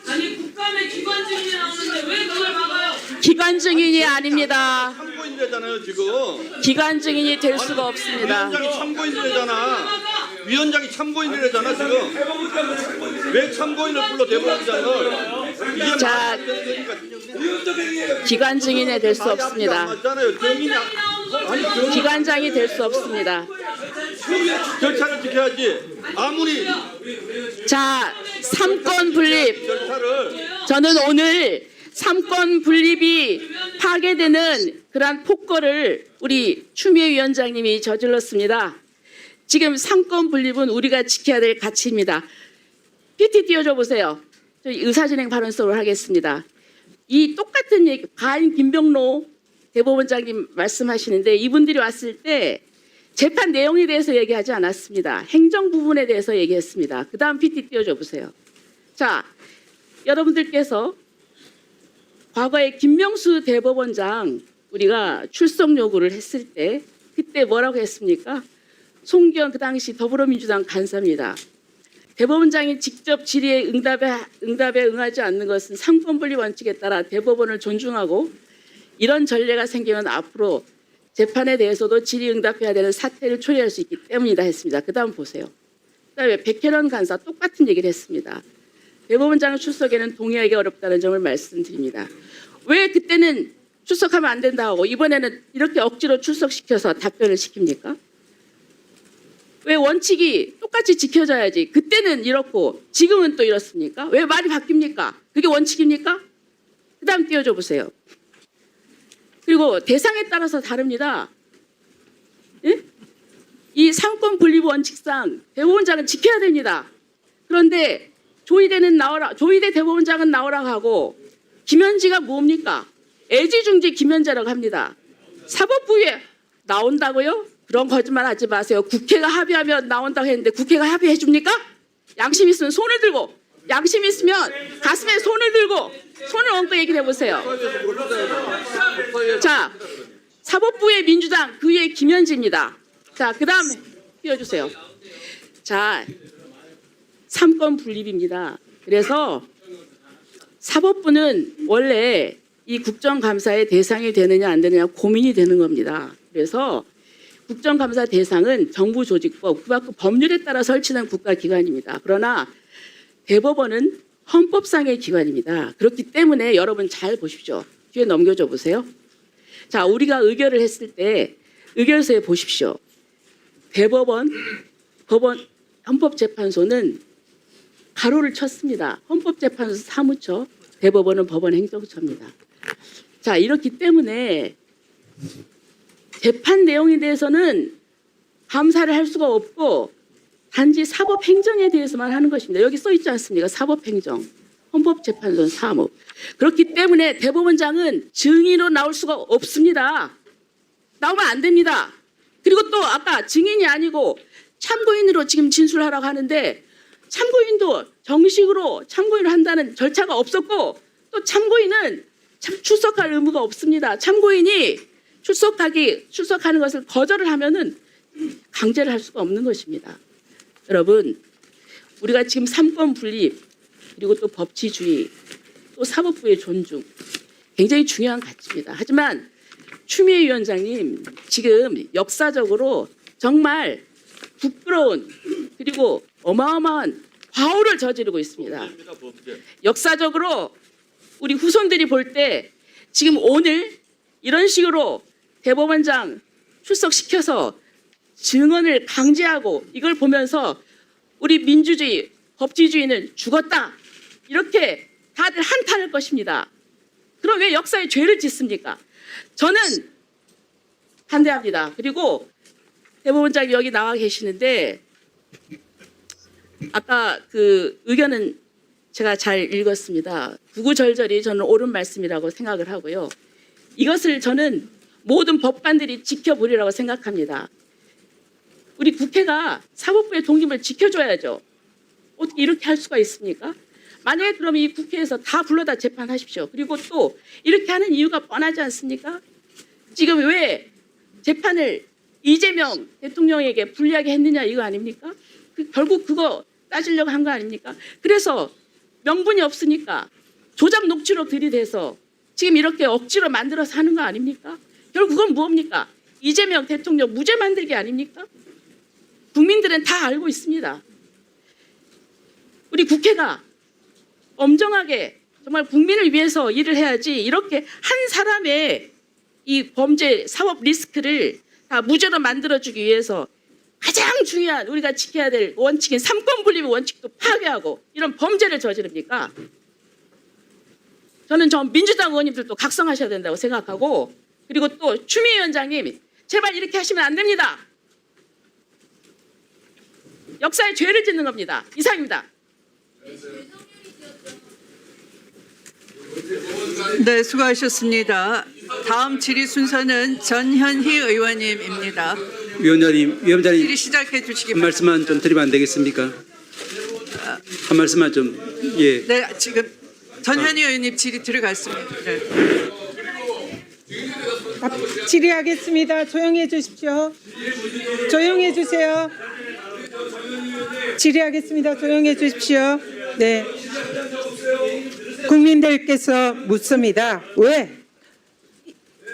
아니 국감에 기관 증인이 나오는데 왜 그걸 막아요? 기관 증인이 아닙니다. 참고인이잖아요, 지금. 기관 증인이 될 수가 없습니다. 위원장이 참고인이잖아. 위원장이 참고인이잖아, 지금. 왜 참고인을 불러 대법원장을? 자, 기관 증인이 될 수 없습니다. 맞잖아요. 증인이 아니 기관장이 될 수 없습니다. 절차를 지켜야지. 아무리 자, 삼권 분립. 절차를 저는 오늘 삼권 분립이 파괴되는 그러한 폭거를 우리 추미애 위원장님이 저질렀습니다. 지금 삼권 분립은 우리가 지켜야 될 가치입니다. PT 띄워줘 보세요. 저희 의사진행 발언서로 하겠습니다. 이 똑같은 얘기, 가인 김병로 대법원장님 말씀하시는데 이분들이 왔을 때 재판 내용에 대해서 얘기하지 않았습니다. 행정 부분에 대해서 얘기했습니다. 그 다음 PT 띄워줘 보세요. 자, 여러분들께서 과거에 김명수 대법원장 우리가 출석 요구를 했을 때 그때 뭐라고 했습니까? 송기현 그 당시 더불어민주당 간사입니다. 대법원장이 직접 질의에 응답에 응하지 않는 것은 삼권분립 원칙에 따라 대법원을 존중하고 이런 전례가 생기면 앞으로 재판에 대해서도 질의응답해야 되는 사태를 초래할 수 있기 때문이다 했습니다. 그 다음 보세요. 그다음에 백혜련 간사 똑같은 얘기를 했습니다. 대법원장 출석에는 동의하기 어렵다는 점을 말씀드립니다. 왜 그때는 출석하면 안 된다 하고 이번에는 이렇게 억지로 출석시켜서 답변을 시킵니까? 왜 원칙이 똑같이 지켜져야지 그때는 이렇고 지금은 또 이렇습니까? 왜 말이 바뀝니까? 그게 원칙입니까? 그 다음 띄워줘 보세요. 그리고 대상에 따라서 다릅니다. 예? 이 삼권 분립 원칙상 대법원장은 지켜야 됩니다. 그런데 조희대 대법원장은 나오라고 하고 김현지가 뭡니까? 애지중지 김현자라고 합니다. 사법부에 나온다고요? 그런 거짓말 하지 마세요. 국회가 합의하면 나온다고 했는데 국회가 합의해 줍니까? 양심 있으면 손을 들고, 양심 있으면 가슴에 손을 들고 손을 얹고 얘기를 해보세요. 자, 사법부의 민주당, 그 위에 김현지입니다. 자, 그 다음에 띄워주세요. 자, 3권 분립입니다. 그래서 사법부는 원래 이 국정감사의 대상이 되느냐 안 되느냐 고민이 되는 겁니다. 그래서 국정감사 대상은 정부 조직법, 그 밖 법률에 따라 설치된 국가기관입니다. 그러나 대법원은 헌법상의 기관입니다. 그렇기 때문에 여러분 잘 보십시오. 뒤에 넘겨줘 보세요. 자, 우리가 의결을 했을 때 의결서에 보십시오. 대법원, 법원, 헌법재판소는 가로를 쳤습니다. 헌법재판소 사무처, 대법원은 법원행정처입니다. 자, 이렇기 때문에 재판 내용에 대해서는 감사를 할 수가 없고 단지 사법행정에 대해서만 하는 것입니다. 여기 써 있지 않습니까? 사법행정, 헌법재판소 사무. 그렇기 때문에 대법원장은 증인으로 나올 수가 없습니다. 나오면 안 됩니다. 그리고 또 아까 증인이 아니고 참고인으로 지금 진술하라고 하는데 참고인도 정식으로 참고인을 한다는 절차가 없었고 또 참고인은 출석할 의무가 없습니다. 참고인이 출석하는 것을 거절을 하면은 강제를 할 수가 없는 것입니다. 여러분, 우리가 지금 3권 분립 그리고 또 법치주의 또 사법부의 존중 굉장히 중요한 가치입니다. 하지만 추미애 위원장님 지금 역사적으로 정말 부끄러운 그리고 어마어마한 과오를 저지르고 있습니다. 역사적으로 우리 후손들이 볼 때 지금 오늘 이런 식으로 대법원장 출석시켜서 증언을 강제하고 이걸 보면서 우리 민주주의, 법치주의는 죽었다. 이렇게 다들 한탄할 것입니다. 그럼 왜 역사에 죄를 짓습니까? 저는 반대합니다. 그리고 대법원장이 여기 나와 계시는데 아까 그 의견은 제가 잘 읽었습니다. 구구절절히 저는 옳은 말씀이라고 생각을 하고요. 이것을 저는 모든 법관들이 지켜보리라고 생각합니다. 우리 국회가 사법부의 독립을 지켜줘야죠. 어떻게 이렇게 할 수가 있습니까? 만약에 그러면 이 국회에서 다 불러다 재판하십시오. 그리고 또 이렇게 하는 이유가 뻔하지 않습니까? 지금 왜 재판을 이재명 대통령에게 불리하게 했느냐 이거 아닙니까? 결국 그거 따지려고 한 거 아닙니까? 그래서 명분이 없으니까 조작 녹취록 들이대서 지금 이렇게 억지로 만들어서 하는 거 아닙니까? 결국 그건 뭡니까? 이재명 대통령 무죄 만들기 아닙니까? 국민들은 다 알고 있습니다. 우리 국회가 엄정하게 정말 국민을 위해서 일을 해야지 이렇게 한 사람의 이 범죄 사법 리스크를 다 무죄로 만들어주기 위해서 가장 중요한 우리가 지켜야 될 원칙인 3권 분립의 원칙도 파괴하고 이런 범죄를 저지릅니까? 저는 저 민주당 의원님들도 각성하셔야 된다고 생각하고 그리고 또 추미애 위원장님 제발 이렇게 하시면 안 됩니다. 역사에 죄를 짓는 겁니다. 이상입니다. 네, 수고하셨습니다. 다음 질의 순서는 전현희 의원님입니다. 위원장님 질의 시작해 주시기 한 바랍니다. 말씀만 좀 드리면 안 되겠습니까? 한 말씀만 좀 예. 네, 지금 전현희 의원님 질의 들어갔습니다. 네. 질의하겠습니다. 조용해 주십시오. 조용해 주세요. 질의하겠습니다. 조용해 주십시오. 네. 국민들께서 묻습니다. 왜?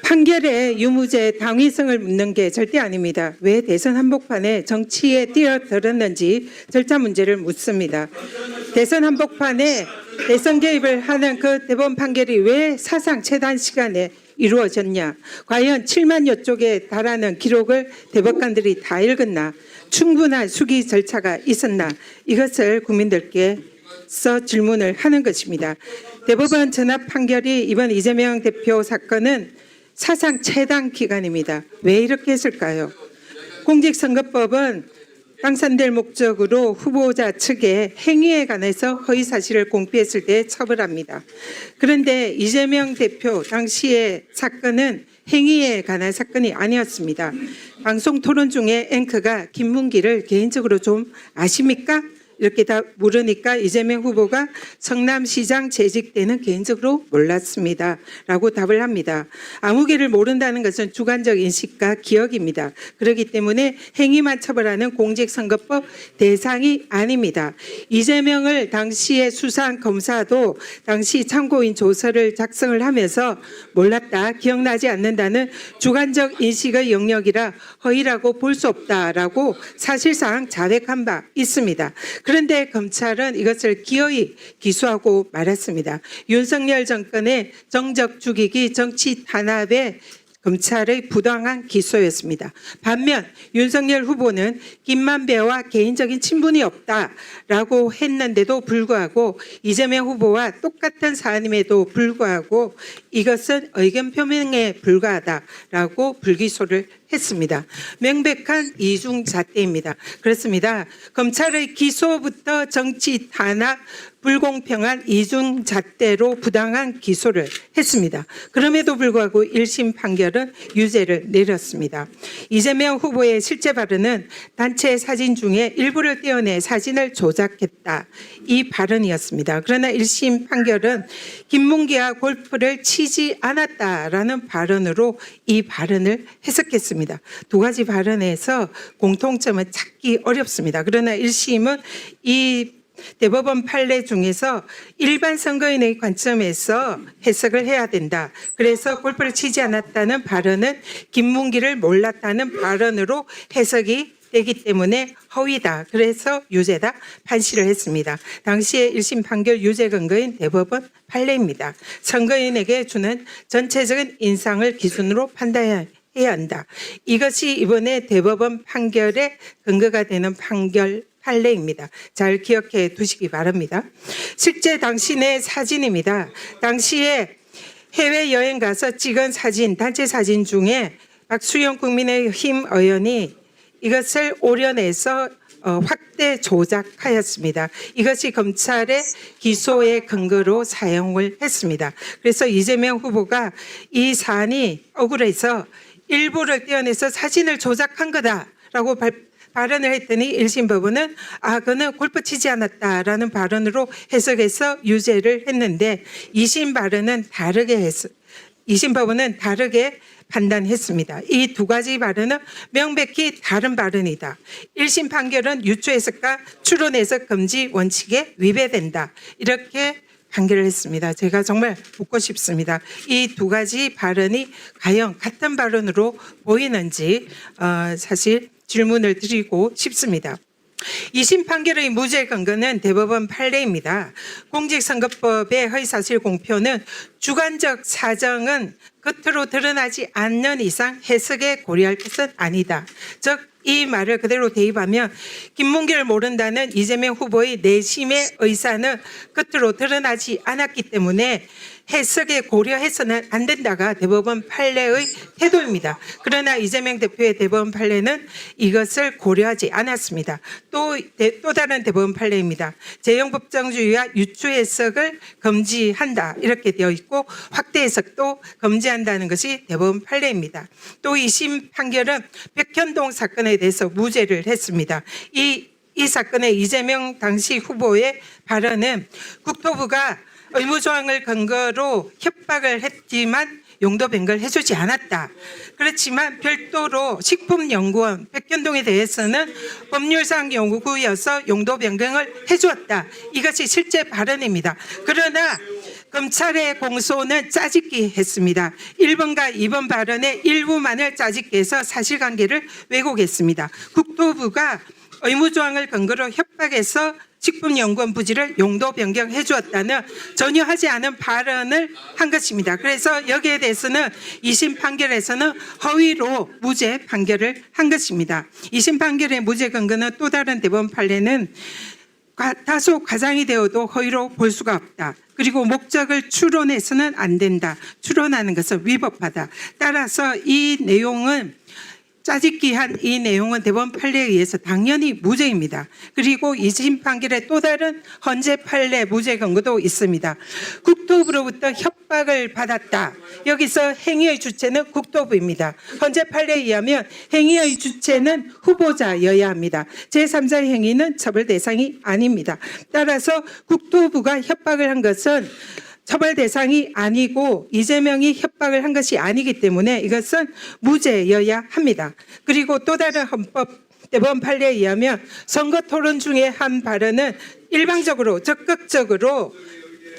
판결의 유무죄 당위성을 묻는 게 절대 아닙니다. 왜 대선 한복판에 정치에 뛰어들었는지 절차 문제를 묻습니다. 대선 한복판에 대선 개입을 하는 그 대법원 판결이 왜 사상 최단 시간에 이루어졌냐? 과연 7만여 쪽에 달하는 기록을 대법관들이 다 읽었나? 충분한 수기 절차가 있었나? 이것을 국민들께서 질문을 하는 것입니다. 대법원 전합 판결이 이번 이재명 대표 사건은 사상 최단 기간입니다. 왜 이렇게 했을까요? 공직선거법은 당선될 목적으로 후보자 측의 행위에 관해서 허위 사실을 공표했을 때 처벌합니다. 그런데 이재명 대표 당시의 사건은 행위에 관한 사건이 아니었습니다. 방송 토론 중에 앵커가 김문기를 개인적으로 좀 아십니까? 이렇게 다 물으니까 이재명 후보가 성남시장 재직 때는 개인적으로 몰랐습니다. 라고 답을 합니다. 아무개를 모른다는 것은 주관적 인식과 기억입니다. 그렇기 때문에 행위만 처벌하는 공직선거법 대상이 아닙니다. 이재명을 당시에 수사한 검사도 당시 참고인 조서를 작성을 하면서 몰랐다, 기억나지 않는다는 주관적 인식의 영역이라 허위라고 볼 수 없다라고 사실상 자백한 바 있습니다. 그런데 검찰은 이것을 기어이 기소하고 말았습니다. 윤석열 정권의 정적 죽이기, 정치 탄압에 검찰의 부당한 기소였습니다. 반면 윤석열 후보는 김만배와 개인적인 친분이 없다라고 했는데도 불구하고 이재명 후보와 똑같은 사안임에도 불구하고 이것은 의견 표명에 불과하다라고 불기소를 했습니다. 명백한 이중잣대입니다. 그렇습니다. 검찰의 기소부터 정치 탄압, 불공평한 이중잣대로 부당한 기소를 했습니다. 그럼에도 불구하고 1심 판결은 유죄를 내렸습니다. 이재명 후보의 실제 발언은 단체 사진 중에 일부를 떼어내 사진을 조작했다, 이 발언이었습니다. 그러나 1심 판결은 김문기와 골프를 치지 않았다라는 발언으로 이 발언을 해석했습니다. 두 가지 발언에서 공통점은 찾기 어렵습니다. 그러나 1심은 이 대법원 판례 중에서 일반 선거인의 관점에서 해석을 해야 된다. 그래서 골프를 치지 않았다는 발언은 김문기를 몰랐다는 발언으로 해석이 되기 때문에 허위다. 그래서 유죄다 판시를 했습니다. 당시에 1심 판결 유죄 근거인 대법원 판례입니다. 선거인에게 주는 전체적인 인상을 기준으로 판단해야 한다. 이것이 이번에 대법원 판결의 근거가 되는 판례입니다. 잘 기억해 두시기 바랍니다. 실제 당신의 사진입니다. 당시에 해외여행 가서 찍은 사진, 단체 사진 중에 박수영 국민의힘 의원이 이것을 오려내서 확대 조작하였습니다. 이것이 검찰의 기소의 근거로 사용을 했습니다. 그래서 이재명 후보가 이 사안이 억울해서 일부를 떼어내서 사진을 조작한 거다라고 발언을 했더니 1심 법원은 그는 골프 치지 않았다라는 발언으로 해석해서 유죄를 했는데 2심 법원은 다르게 판단했습니다. 이 두 가지 발언은 명백히 다른 발언이다. 1심 판결은 유추 해석과 추론 해석 금지 원칙에 위배된다. 이렇게 판결을 했습니다. 제가 정말 묻고 싶습니다. 이 두 가지 발언이 과연 같은 발언으로 보이는지 사실 질문을 드리고 싶습니다. 2심 판결의 무죄 근거는 대법원 판례입니다. 공직선거법의 허위사실 공표는 주관적 사정은 겉으로 드러나지 않는 이상 해석에 고려할 것은 아니다. 즉, 이 말을 그대로 대입하면 김문기를 모른다는 이재명 후보의 내심의 의사는 겉으로 드러나지 않았기 때문에 해석에 고려해서는 안 된다가 대법원 판례의 태도입니다. 그러나 이재명 대표의 대법원 판례는 이것을 고려하지 않았습니다. 또 다른 대법원 판례입니다. 재형법정주의와 유추 해석을 금지한다 이렇게 되어 있고 확대 해석도 금지한다는 것이 대법원 판례입니다. 또 2심 판결은 백현동 사건에 대해서 무죄를 했습니다. 이 사건의 이재명 당시 후보의 발언은 국토부가 의무조항을 근거로 협박을 했지만 용도 변경을 해주지 않았다. 그렇지만 별도로 식품연구원 백현동에 대해서는 법률상 요구여서 용도 변경을 해주었다. 이것이 실제 발언입니다. 그러나 검찰의 공소는 짜집기 했습니다. 1번과 2번 발언의 일부만을 짜집기 해서 사실관계를 왜곡했습니다. 국토부가 의무조항을 근거로 협박해서 식품연구원 부지를 용도 변경해 주었다는 전혀 하지 않은 발언을 한 것입니다. 그래서 여기에 대해서는 2심 판결에서는 허위로 무죄 판결을 한 것입니다. 2심 판결의 무죄 근거는 또 다른 대법원 판례는 다소 과장이 되어도 허위로 볼 수가 없다. 그리고 목적을 추론해서는 안 된다. 추론하는 것은 위법하다. 따라서 이 내용은 짜집기한 이 내용은 대법원 판례에 의해서 당연히 무죄입니다. 그리고 2심 판결에 또 다른 헌재 판례 무죄 근거도 있습니다. 국토부로부터 협박을 받았다. 여기서 행위의 주체는 국토부입니다. 헌재 판례에 의하면 행위의 주체는 후보자여야 합니다. 제3자의 행위는 처벌 대상이 아닙니다. 따라서 국토부가 협박을 한 것은 처벌 대상이 아니고 이재명이 협박을 한 것이 아니기 때문에 이것은 무죄여야 합니다. 그리고 또 다른 헌법 대법원 판례에 의하면 선거 토론 중에 한 발언은 일방적으로 적극적으로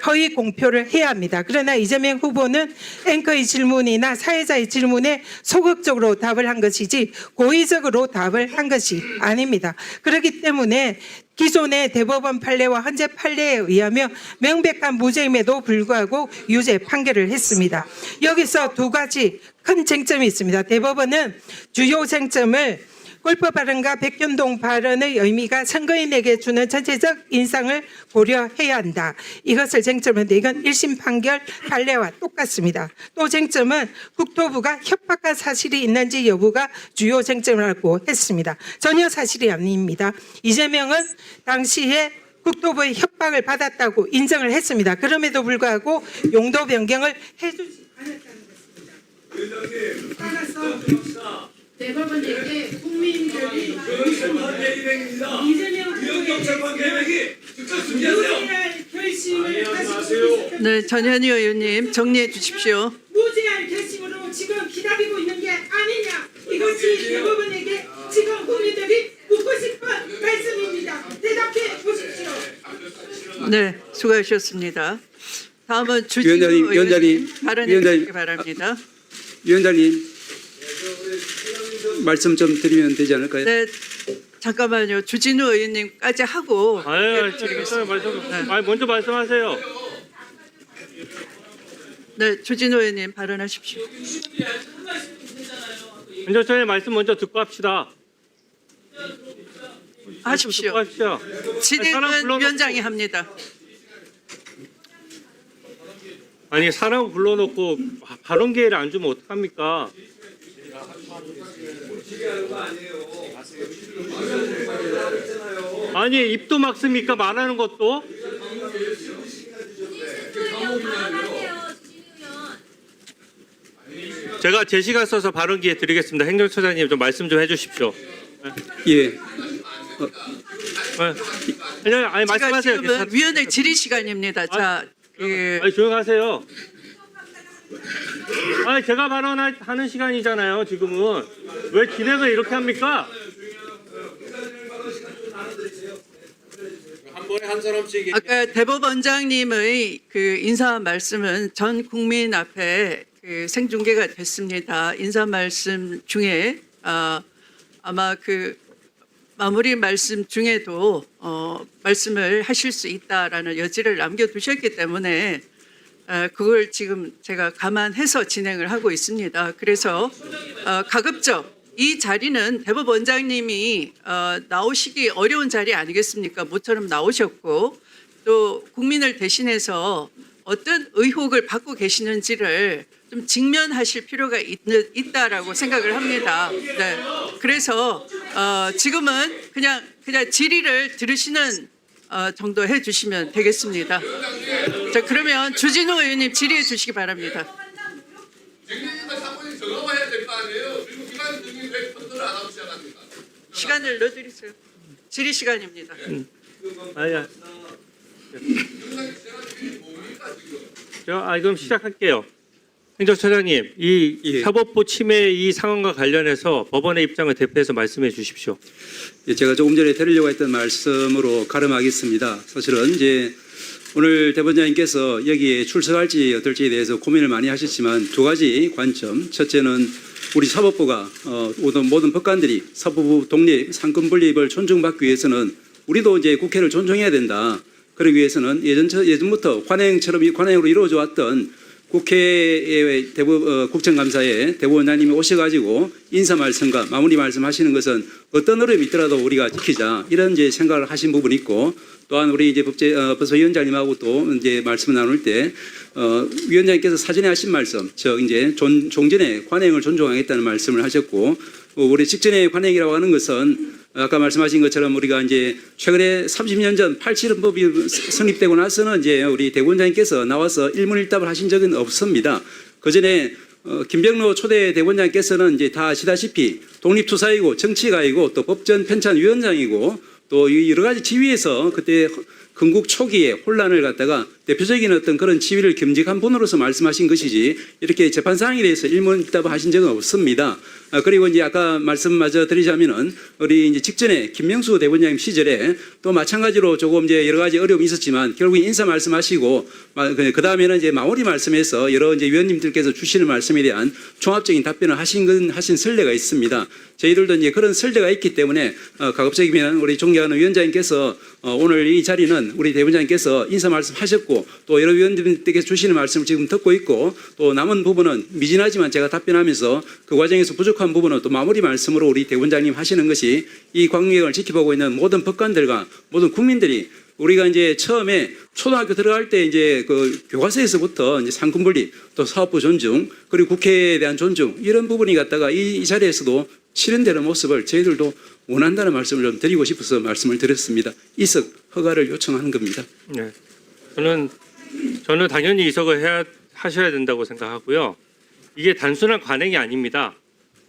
허위 공표를 해야 합니다. 그러나 이재명 후보는 앵커의 질문이나 사회자의 질문에 소극적으로 답을 한 것이지 고의적으로 답을 한 것이 아닙니다. 그렇기 때문에 기존의 대법원 판례와 헌재 판례에 의하면 명백한 무죄임에도 불구하고 유죄 판결을 했습니다. 여기서 두 가지 큰 쟁점이 있습니다. 대법원은 주요 쟁점을 골프 발언과 백현동 발언의 의미가 선거인에게 주는 전체적 인상을 고려해야 한다. 이것을 쟁점인데 이건 1심 판결 판례와 똑같습니다. 또 쟁점은 국토부가 협박한 사실이 있는지 여부가 주요 쟁점이라고 했습니다. 전혀 사실이 아닙니다. 이재명은 당시에 국토부의 협박을 받았다고 인정을 했습니다. 그럼에도 불구하고 용도 변경을 해주지 않았다는 것입니다. 따라서 대법원에게 국민들이 이재명 후보의 무죄할 결심을 하시고 네, 전현희 의원님 정리해 주십시오. 무죄할 결심으로 지금 기다리고 있는 게 아니냐. 이것이 대법원에게 지금 국민들이 묻고 싶은 말씀입니다. 대답해 보십시오. 네, 수고하셨습니다. 다음은 주진우 의원님 발언해 주시기 바랍니다. 위원장님 말씀 좀 드리면 되지 않을까요? 네, 잠깐만요. 주진우 의원님까지 하고 먼저 말씀하세요. 네, 주진우 의원님 발언하십시오. 민정처장님 말씀 먼저 듣고 합시다. 하십시오. 듣고 합시다. 진행은 위원장이 합니다. 아니 사람 불러놓고 발언 기회를 안 주면 어떡합니까? 아니 입도 막습니까? 말하는 것도? 제가 제 시간 써서 발언 기회 드리겠습니다. 행정처장님 좀 말씀 좀 해주십시오. 예. 아니 말씀하세요. 지금은 위원회 질의 시간입니다. 자, 아니 조용하세요. 아니 제가 발언하는 시간이잖아요. 지금은 왜 진행을 이렇게 합니까? 한 번에 한 사람씩 아까 대법원장님의 그 인사 말씀은 전 국민 앞에 그 생중계가 됐습니다. 인사 말씀 중에 아마 그 마무리 말씀 중에도 말씀을 하실 수 있다라는 여지를 남겨두셨기 때문에 그걸 지금 제가 감안해서 진행을 하고 있습니다. 그래서 가급적 이 자리는 대법원장님이 나오시기 어려운 자리 아니겠습니까? 모처럼 나오셨고 또 국민을 대신해서 어떤 의혹을 받고 계시는지를 좀 직면하실 필요가 있다라고 생각을 합니다. 네. 그래서 지금은 그냥 질의를 들으시는 정도 해주시면 되겠습니다. 자, 그러면 주진우 의원님 질의해 주시기 바랍니다. 시간을 넣어드리세요. 질의 시간입니다. 아니야. 그럼 시작할게요. 행정처장님, 이 사법부 침해 이 상황과 관련해서 법원의 입장을 대표해서 말씀해 주십시오. 예, 제가 조금 전에 드리려고 했던 말씀으로 가름하겠습니다. 사실은 이제 오늘 대법원장님께서 여기에 출석할지 어떨지에 대해서 고민을 많이 하셨지만 두 가지 관점. 첫째는 우리 사법부가 모든 법관들이 사법부 독립, 상권 분립을 존중받기 위해서는 우리도 이제 국회를 존중해야 된다. 그러기 위해서는 예전부터 관행으로 이루어져 왔던 국회의 국정감사에 대법원장님이 오셔가지고 인사 말씀과 마무리 말씀하시는 것은 어떤 어려움이 있더라도 우리가 지키자 이런 이제 생각을 하신 부분이 있고, 또한 우리 이제 법사위원장님하고 또 이제 말씀 나눌 때 위원장님께서 사전에 하신 말씀, 즉 이제 종전의 관행을 존중하겠다는 말씀을 하셨고, 우리 직전의 관행이라고 하는 것은 아까 말씀하신 것처럼 우리가 이제 최근에 30년 전 87헌법이 성립되고 나서는 이제 우리 대법원장님께서 나와서 일문일답을 하신 적은 없습니다. 그 전에 김병로 초대 대법원장께서는 이제 다 아시다시피 독립투사이고 정치가이고 또 법전 편찬위원장이고 또 여러 가지 지위에서 그때 건국 초기에 혼란을 갖다가 대표적인 어떤 그런 지위를 겸직한 분으로서 말씀하신 것이지 이렇게 재판 사항에 대해서 일문일답을 하신 적은 없습니다. 그리고 이제 아까 말씀마저 드리자면은 우리 이제 직전에 김명수 대법원장님 시절에 또 마찬가지로 조금 이제 여러 가지 어려움이 있었지만 결국 인사 말씀하시고 그 다음에는 이제 마무리 말씀에서 여러 이제 위원님들께서 주시는 말씀에 대한 종합적인 답변을 하신 선례가 있습니다. 저희들도 이제 그런 선례가 있기 때문에 가급적이면 우리 존경하는 위원장님께서 오늘 이 자리는 우리 대법원장님께서 인사 말씀하셨고 또 여러 위원님들께서 주시는 말씀을 지금 듣고 있고 또 남은 부분은 미진하지만 제가 답변하면서 그 과정에서 부족한 부분은 또 마무리 말씀으로 우리 대법원장님 하시는 것이 이 광명을 지켜보고 있는 모든 법관들과 모든 국민들이 우리가 이제 처음에 초등학교 들어갈 때 이제 그 교과서에서부터 이제 상권분리 또 사법부 존중 그리고 국회에 대한 존중 이런 부분이 갖다가 이 자리에서도 실현되는 모습을 저희들도 원한다는 말씀을 좀 드리고 싶어서 말씀을 드렸습니다. 이석 허가를 요청하는 겁니다. 네. 저는 당연히 이석을 하셔야 된다고 생각하고요. 이게 단순한 관행이 아닙니다.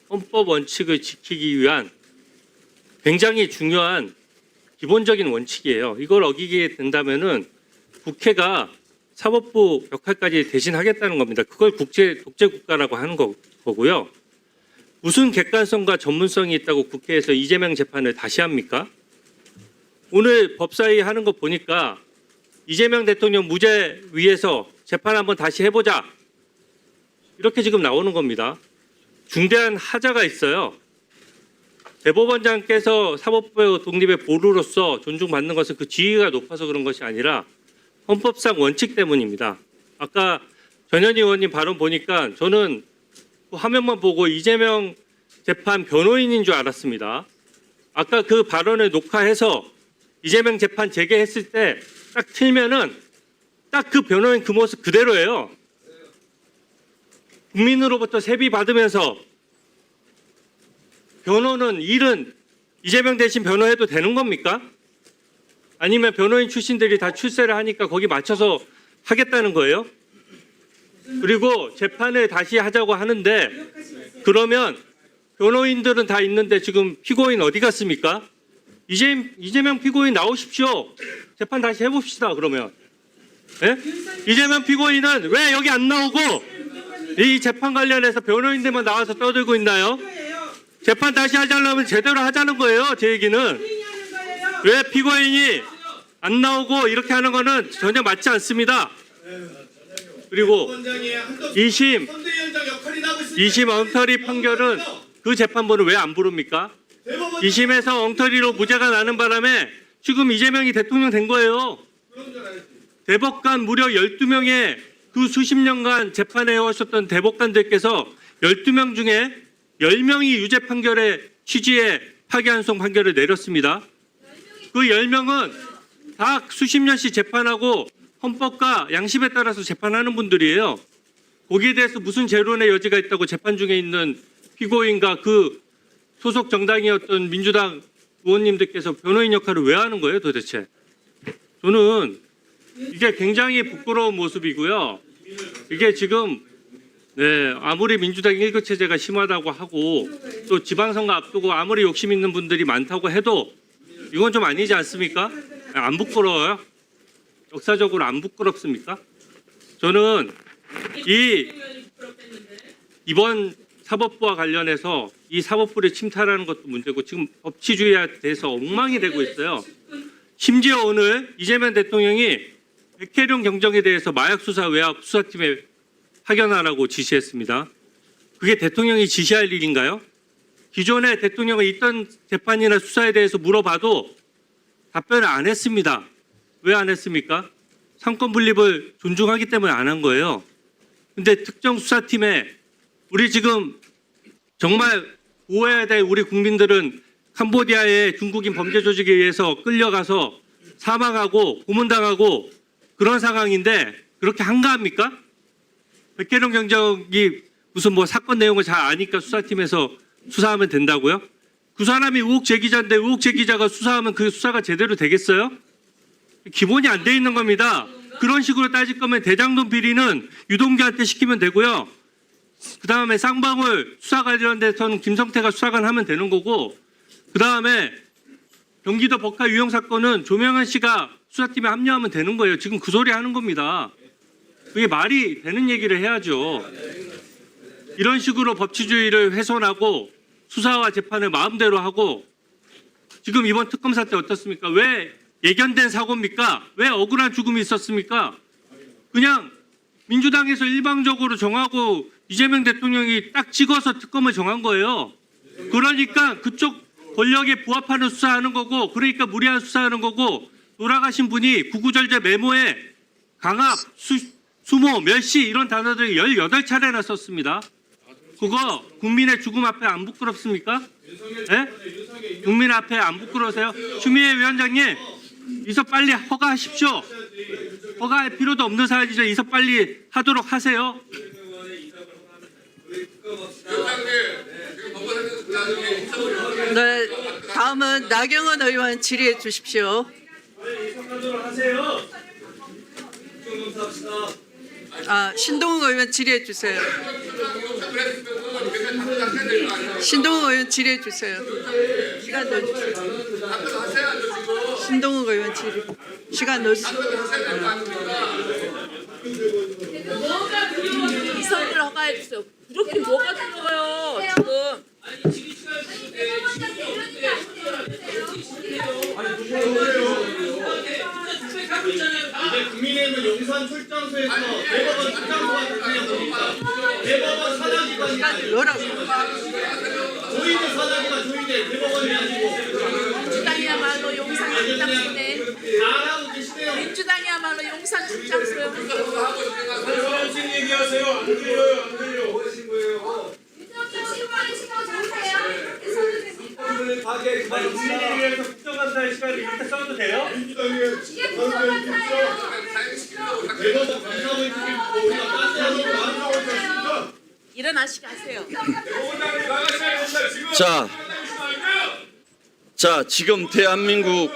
헌법 원칙을 지키기 위한 굉장히 중요한 기본적인 원칙이에요. 이걸 어기게 된다면은 국회가 사법부 역할까지 대신하겠다는 겁니다. 그걸 독재 국가라고 하는 거고요. 무슨 객관성과 전문성이 있다고 국회에서 이재명 재판을 다시 합니까? 오늘 법사위 하는 거 보니까 이재명 대통령 무죄 위해서 재판 한번 다시 해보자. 이렇게 지금 나오는 겁니다. 중대한 하자가 있어요. 대법원장께서 사법부 독립의 보루로서 존중받는 것은 그 지위가 높아서 그런 것이 아니라 헌법상 원칙 때문입니다. 아까 전현희 의원님 발언 보니까 저는 그 화면만 보고 이재명 재판 변호인인 줄 알았습니다. 아까 그 발언을 녹화해서 이재명 재판 재개했을 때 딱 틀면은 딱 그 변호인 그 모습 그대로예요. 국민으로부터 세비 받으면서 변호는 일은 이재명 대신 변호해도 되는 겁니까? 아니면 변호인 출신들이 다 출세를 하니까 거기 맞춰서 하겠다는 거예요? 그리고 재판을 다시 하자고 하는데 그러면 변호인들은 다 있는데 지금 피고인 어디 갔습니까? 이재명 피고인 나오십시오. 재판 다시 해봅시다. 그러면 예? 이재명 피고인은 왜 여기 안 나오고 이 재판 관련해서 변호인들만 나와서 떠들고 있나요? 재판 다시 하자려면 제대로 하자는 거예요. 제 얘기는 왜 피고인이 안 나오고 이렇게 하는 거는 전혀 맞지 않습니다. 그리고 2심 엉터리 판결은 그 재판부는 왜 안 부릅니까? 2심에서 엉터리로 무죄가 나는 바람에 지금 이재명이 대통령 된 거예요. 대법관 무려 12명의 그 수십 년간 재판해 오셨던 대법관들께서 12명 중에 10명이 유죄 판결의 취지에 파기환송 판결을 내렸습니다. 그 10명은 다 수십 년씩 재판하고 헌법과 양심에 따라서 재판하는 분들이에요. 거기에 대해서 무슨 재론의 여지가 있다고 재판 중에 있는 피고인과 그 소속 정당이었던 민주당 의원님들께서 변호인 역할을 왜 하는 거예요 도대체? 저는 이게 굉장히 부끄러운 모습이고요. 이게 지금 아무리 민주당 일거체제가 심하다고 하고 또 지방선거 앞두고 아무리 욕심 있는 분들이 많다고 해도 이건 좀 아니지 않습니까? 안 부끄러워요? 역사적으로 안 부끄럽습니까? 저는 이번 사법부와 관련해서 이 사법부를 침탈하는 것도 문제고 지금 법치주의에 대해서 엉망이 되고 있어요. 심지어 오늘 이재명 대통령이 백혜룡 경정에 대해서 마약수사 외압 수사팀에 파견하라고 지시했습니다. 그게 대통령이 지시할 일인가요? 기존에 대통령이 있던 재판이나 수사에 대해서 물어봐도 답변을 안 했습니다. 왜 안 했습니까? 상권 분립을 존중하기 때문에 안 한 거예요. 근데 특정 수사팀에 우리 지금 정말 보호해야 될 우리 국민들은 캄보디아의 중국인 범죄 조직에 의해서 끌려가서 사망하고 고문당하고 그런 상황인데 그렇게 한가합니까? 백혜령 경정이 무슨 뭐 사건 내용을 잘 아니까 수사팀에서 수사하면 된다고요? 그 사람이 의혹 제기자인데 의혹 제기자가 수사하면 그 수사가 제대로 되겠어요? 기본이 안 돼 있는 겁니다. 그런 식으로 따질 거면 대장동 비리는 유동규한테 시키면 되고요. 그 다음에 쌍방울 수사 관련돼서는 김성태가 수사관 하면 되는 거고, 그 다음에 경기도 법카 유형 사건은 조명현 씨가 수사팀에 합류하면 되는 거예요. 지금 그 소리 하는 겁니다. 그게 말이 되는 얘기를 해야죠. 이런 식으로 법치주의를 훼손하고 수사와 재판을 마음대로 하고, 지금 이번 특검 사태 어떻습니까? 왜 예견된 사고입니까? 왜 억울한 죽음이 있었습니까? 그냥 민주당에서 일방적으로 정하고 이재명 대통령이 딱 찍어서 특검을 정한 거예요. 그러니까 그쪽 권력에 부합하는 수사하는 거고, 그러니까 무리한 수사하는 거고, 돌아가신 분이 구구절절 메모에 강압, 수모, 멸시 이런 단어들을 18차례나 썼습니다. 그거 국민의 죽음 앞에 안 부끄럽습니까? 네? 국민 앞에 안 부끄러우세요? 추미애 위원장님, 이서 빨리 허가하십시오. 허가할 필요도 없는 사안이죠. 이서 빨리 하도록 하세요. 네, 다음은 나경원 의원 질의해 주십시오. 신동욱 의원 질의해 주세요. 신동욱 의원 질의해 주세요. 시간 넣어주세요. 신동욱 의원 질의. 시간 넣어주세요. 이선을 허가해 주세요. 그렇게 뭐가 들어요 지금? 이제 국민의힘은 용산 출장소에서 대법원 출장소가 되는 겁니다. 대법원 사장기관이 뭐라고? 조이대 사장기관 조이대 대법원이 아니고 민주당이야말로 용산 출장소네. 잘하고 계시네요. 민주당이야말로 용산 출장소요. 무슨 얘기하세요? 안 들려요, 안 들려. 국민의힘에서 국정감사의 시간을 이렇게 써도 돼요? 일어나시게 하세요. 자, 지금 대한민국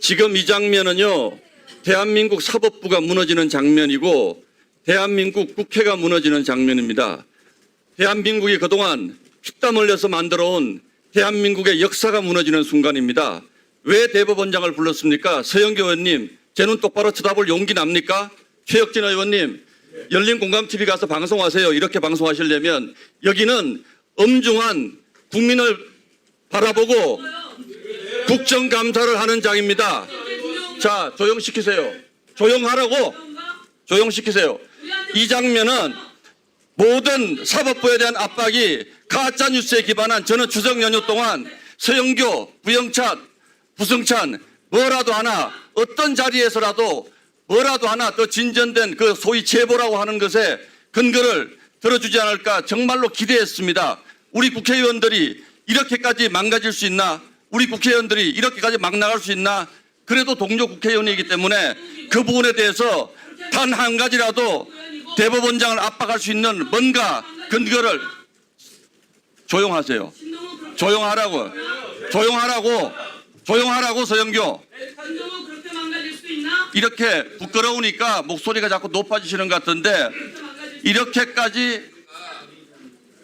지금 이 장면은요, 대한민국 사법부가 무너지는 장면이고 대한민국 국회가 무너지는 장면입니다. 대한민국이 그동안 피땀 흘려서 만들어온 대한민국의 역사가 무너지는 순간입니다. 왜 대법원장을 불렀습니까? 서영교 의원님, 제 눈 똑바로 쳐다볼 용기 납니까? 최혁진 의원님, 열린공감TV 가서 방송하세요. 이렇게 방송하시려면 여기는 엄중한 국민을 바라보고 국정감사를 하는 장입니다. 자, 조용시키세요. 조용하라고. 조용시키세요. 이 장면은 모든 사법부에 대한 압박이 가짜뉴스에 기반한, 저는 추석 연휴 동안 서영교, 부영찬, 부승찬 뭐라도 하나, 어떤 자리에서라도 뭐라도 하나 더 진전된 그 소위 제보라고 하는 것에 근거를 들어주지 않을까 정말로 기대했습니다. 우리 국회의원들이 이렇게까지 망가질 수 있나? 우리 국회의원들이 이렇게까지 막 나갈 수 있나? 그래도 동료 국회의원이기 때문에 그 부분에 대해서 단 한 가지라도 대법원장을 압박할 수 있는 뭔가 근거를. 조용하세요. 조용하라고. 조용하라고. 조용하라고. 서영교. 이렇게 부끄러우니까 목소리가 자꾸 높아지시는 것 같은데, 이렇게까지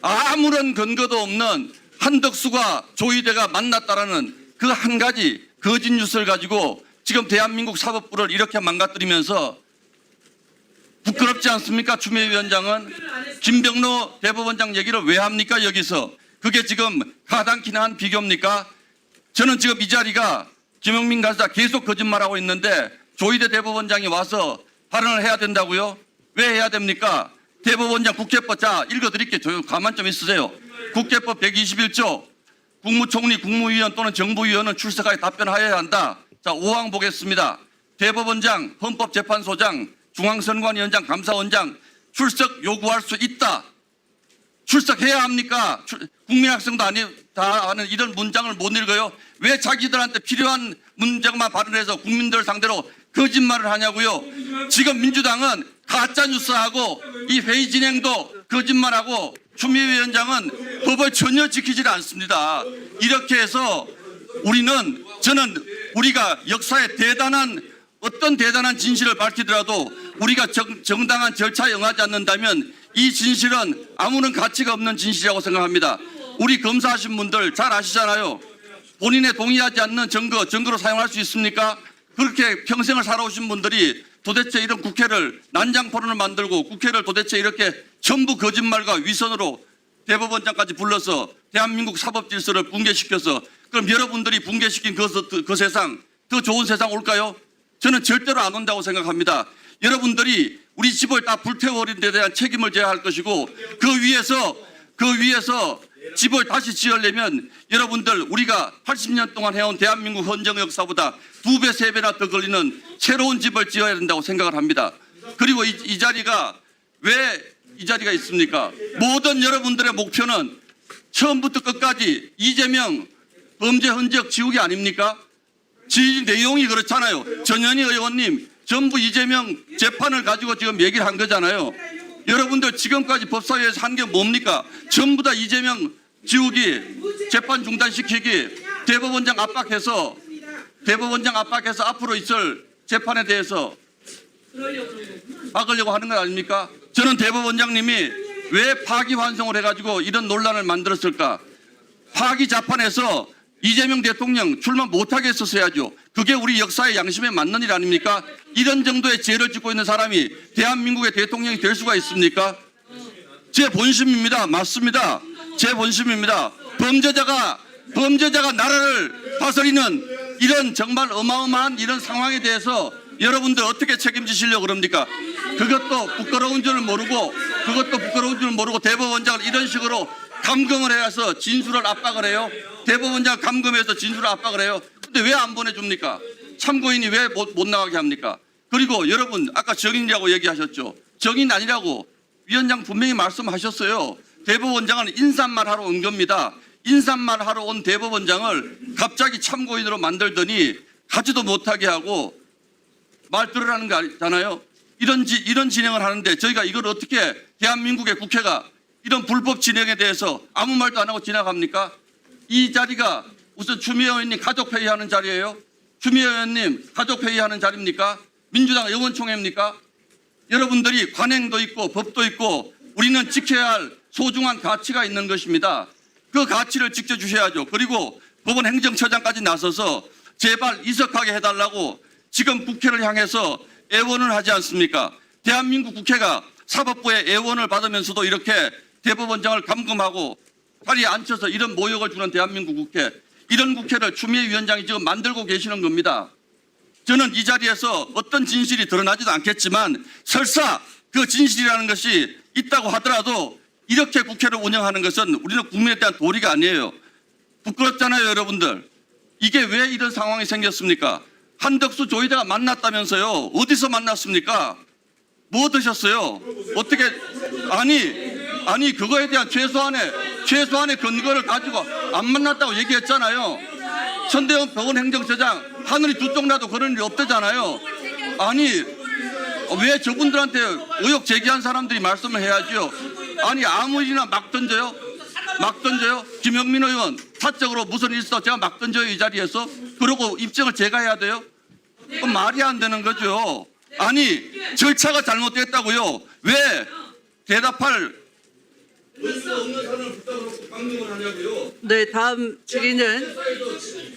아무런 근거도 없는 한덕수가 조이대가 만났다라는 그 한 가지 거짓 뉴스를 가지고 지금 대한민국 사법부를 이렇게 망가뜨리면서 부끄럽지 않습니까? 추미애 위원장은 김병로 대법원장 얘기를 왜 합니까? 여기서 그게 지금 가당키나 한 비교입니까? 저는 지금 이 자리가 김용민 간사 계속 거짓말하고 있는데 조이대 대법원장이 와서 발언을 해야 된다고요? 왜 해야 됩니까? 대법원장 국회법, 자 읽어드릴게요. 조용 가만 좀 있으세요. 국회법 121조 국무총리, 국무위원 또는 정부위원은 출석하여 답변하여야 한다. 자 5항 보겠습니다. 대법원장, 헌법재판소장, 중앙선관위원장, 감사원장 출석 요구할 수 있다. 출석해야 합니까? 국민학생도 다 아는 이런 문장을 못 읽어요. 왜 자기들한테 필요한 문장만 발언해서 국민들 상대로 거짓말을 하냐고요. 지금 민주당은 가짜뉴스하고 이 회의 진행도 거짓말하고 추미애 위원장은 법을 전혀 지키지 않습니다. 이렇게 해서 저는 우리가 역사에 어떤 대단한 진실을 밝히더라도 우리가 정당한 절차에 응하지 않는다면 이 진실은 아무런 가치가 없는 진실이라고 생각합니다. 우리 검사하신 분들 잘 아시잖아요. 본인의 동의하지 않는 증거로 사용할 수 있습니까? 그렇게 평생을 살아오신 분들이 도대체 이런 국회를 난장포론을 만들고 국회를 도대체 이렇게 전부 거짓말과 위선으로 대법원장까지 불러서 대한민국 사법 질서를 붕괴시켜서 그럼 여러분들이 붕괴시킨 그 세상 더 좋은 세상 올까요? 저는 절대로 안 온다고 생각합니다. 여러분들이 우리 집을 다 불태워버린 데 대한 책임을 져야 할 것이고 그 위에서 집을 다시 지으려면 여러분들 우리가 80년 동안 해온 대한민국 헌정 역사보다 2배, 3배나 더 걸리는 새로운 집을 지어야 된다고 생각을 합니다. 그리고 이 자리가 왜 이 자리가 있습니까? 모든 여러분들의 목표는 처음부터 끝까지 이재명 범죄 흔적 지우기 아닙니까? 지 내용이 그렇잖아요. 전현희 의원님 전부 이재명 재판을 가지고 지금 얘기를 한 거잖아요. 여러분들 지금까지 법사위에서 한 게 뭡니까? 전부 다 이재명 지우기, 재판 중단시키기, 대법원장 압박해서 앞으로 있을 재판에 대해서 막으려고 하는 건 아닙니까? 저는 대법원장님이 왜 파기환송을 해가지고 이런 논란을 만들었을까? 파기자판에서 이재명 대통령 출마 못하게 했었어야죠. 그게 우리 역사의 양심에 맞는 일 아닙니까? 이런 정도의 죄를 짓고 있는 사람이 대한민국의 대통령이 될 수가 있습니까? 제 본심입니다. 맞습니다. 제 본심입니다. 범죄자가 나라를 다스리는 이런 정말 어마어마한 이런 상황에 대해서 여러분들 어떻게 책임지시려고 그럽니까? 그것도 부끄러운 줄 모르고 대법원장을 이런 식으로 감금을 해서 진술을 압박을 해요. 대법원장 감금해서 진술을 압박을 해요. 근데 왜 안 보내줍니까? 참고인이 왜 못 나가게 합니까? 그리고 여러분 아까 정인이라고 얘기하셨죠. 정인 아니라고 위원장 분명히 말씀하셨어요. 대법원장은 인사말 하러 온 겁니다. 인사말 하러 온 대법원장을 갑자기 참고인으로 만들더니 가지도 못하게 하고 말 들으라는 거 아니잖아요. 이런 진행을 하는데 저희가 이걸 어떻게 대한민국의 국회가 이런 불법 진행에 대해서 아무 말도 안 하고 지나갑니까? 이 자리가 무슨 추미애 의원님 가족회의하는 자리예요? 추미애 의원님 가족회의하는 자리입니까? 민주당 의원총회입니까? 여러분들이 관행도 있고 법도 있고 우리는 지켜야 할 소중한 가치가 있는 것입니다. 그 가치를 지켜주셔야죠. 그리고 법원 행정처장까지 나서서 제발 이석하게 해달라고 지금 국회를 향해서 애원을 하지 않습니까? 대한민국 국회가 사법부의 애원을 받으면서도 이렇게 대법원장을 감금하고 다리에 앉혀서 이런 모욕을 주는 대한민국 국회, 이런 국회를 추미애 위원장이 지금 만들고 계시는 겁니다. 저는 이 자리에서 어떤 진실이 드러나지도 않겠지만 설사 그 진실이라는 것이 있다고 하더라도 이렇게 국회를 운영하는 것은 우리는 국민에 대한 도리가 아니에요. 부끄럽잖아요, 여러분들. 이게 왜 이런 상황이 생겼습니까? 한덕수 조이대가 만났다면서요. 어디서 만났습니까? 뭐 드셨어요? 어떻게 아니 그거에 대한 최소한의 근거를 가지고 안 만났다고 얘기했잖아요. 천대원 법원 행정처장 하늘이 두 쪽 나도 그런 일이 없대잖아요. 아니 왜 저분들한테 의혹 제기한 사람들이 말씀을 해야죠. 아니 아무 일이나 막 던져요? 김영민 의원 사적으로 무슨 일 있어 제가 막 던져요 이 자리에서? 그러고 입증을 제가 해야 돼요? 그건 말이 안 되는 거죠. 아니 절차가 잘못됐다고요. 왜 대답할 없는 사람을 붙잡아놓고 강경을 하냐고요. 네, 다음 질의는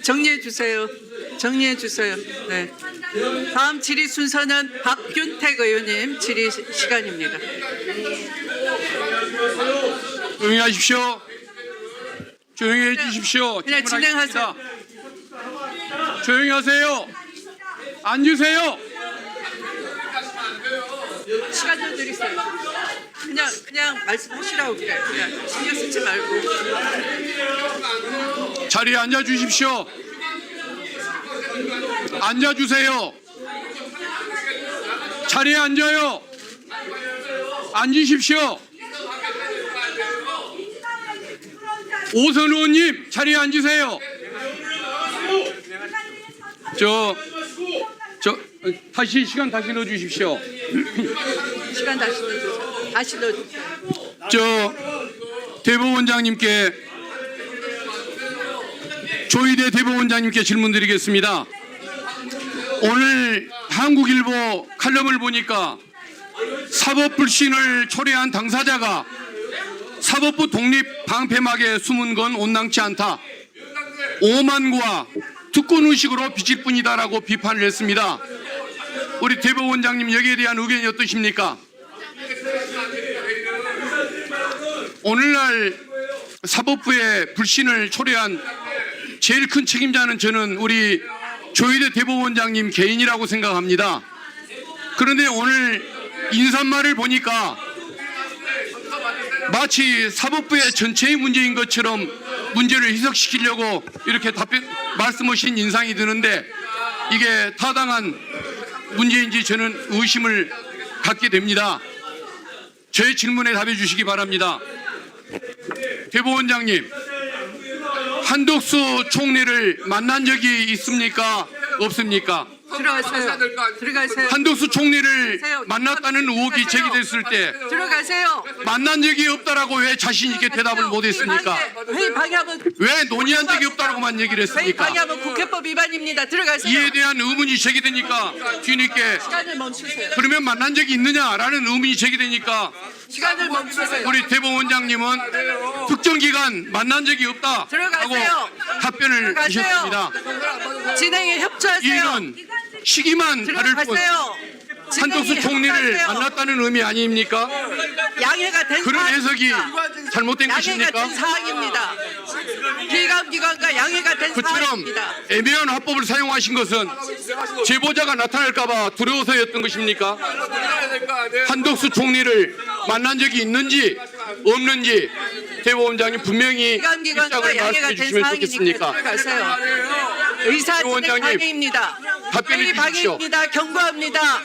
정리해 주세요. 네. 다음 질의 순서는 박균택 의원님 질의 시간입니다. 조용히 하십시오. 조용히 해주십시오. 그냥 진행하세요. 조용히 하세요. 앉으세요. 시간 좀 드리세요. 그냥 말씀하시라고 그래. 그냥 신경 쓰지 말고. 자리에 앉아 주십시오. 앉아 주세요. 자리에 앉아요. 앉으십시오. 오선 의원님 자리에 앉으세요. 다시 시간 다시 넣어주십시오. 시간 다시 넣어주세요. 다시 넣어주세요. 대법원장님께 조희대 대법원장님께 질문드리겠습니다. 오늘 한국일보 칼럼을 보니까 사법 불신을 초래한 당사자가 사법부 독립 방패막에 숨은 건 온당치 않다. 오만과 특권의식으로 비칠 뿐이다라고 비판을 했습니다. 우리 대법원장님 여기에 대한 의견이 어떠십니까? 오늘날 사법부의 불신을 초래한 제일 큰 책임자는 저는 우리 조희대 대법원장님 개인이라고 생각합니다. 그런데 오늘 인사말을 보니까 마치 사법부의 전체의 문제인 것처럼 문제를 희석시키려고 이렇게 말씀하신 인상이 드는데 이게 타당한 문제인지 저는 의심을 갖게 됩니다. 저의 질문에 답해 주시기 바랍니다. 대법원장님, 한덕수 총리를 만난 적이 있습니까? 없습니까? 들어가세요. 들어가세요. 한덕수 총리를 만났다는 의혹이 제기됐을 때 들어가세요. 만난 적이 없다라고 왜 자신 있게 대답을 못했습니까? 회의 방해하면 왜 논의한 적이 없다라고만 얘기를 회의 했습니까? 방해하면 국회법 위반입니다. 들어가세요. 이에 대한 의문이 제기되니까 뒤늦게 시간을 멈추세요. 그러면 만난 적이 있느냐라는 의문이 제기되니까 시간을 멈추세요. 우리 대법원장님은 특정 기간 만난 적이 없다라고 들어가세요. 답변을 들어가세요. 주셨습니다. 진행에 협조하세요. 이는 시기만 다를 뿐 들어가세요. 한덕수 진행에 총리를 협조하세요. 만났다는 의미 아닙니까? 양해가 된 그런 해석이 사항입니다. 잘못된 양해가 것입니까? 된 사항입니다. 기관과 양해가 된 그처럼 사항입니다. 애매한 화법을 사용하신 것은 제보자가 나타날까봐 두려워서였던 것입니까? 한덕수 총리를 만난 적이 있는지 없는지 대법원장님 분명히 기관과 입장을 양해가 말씀해 된 주시면 사항이니까 좋겠습니까? 들어가세요. 의사 진행 의원장님, 방해입니다. 답변해 회의 주십시오. 방해입니다. 경고합니다.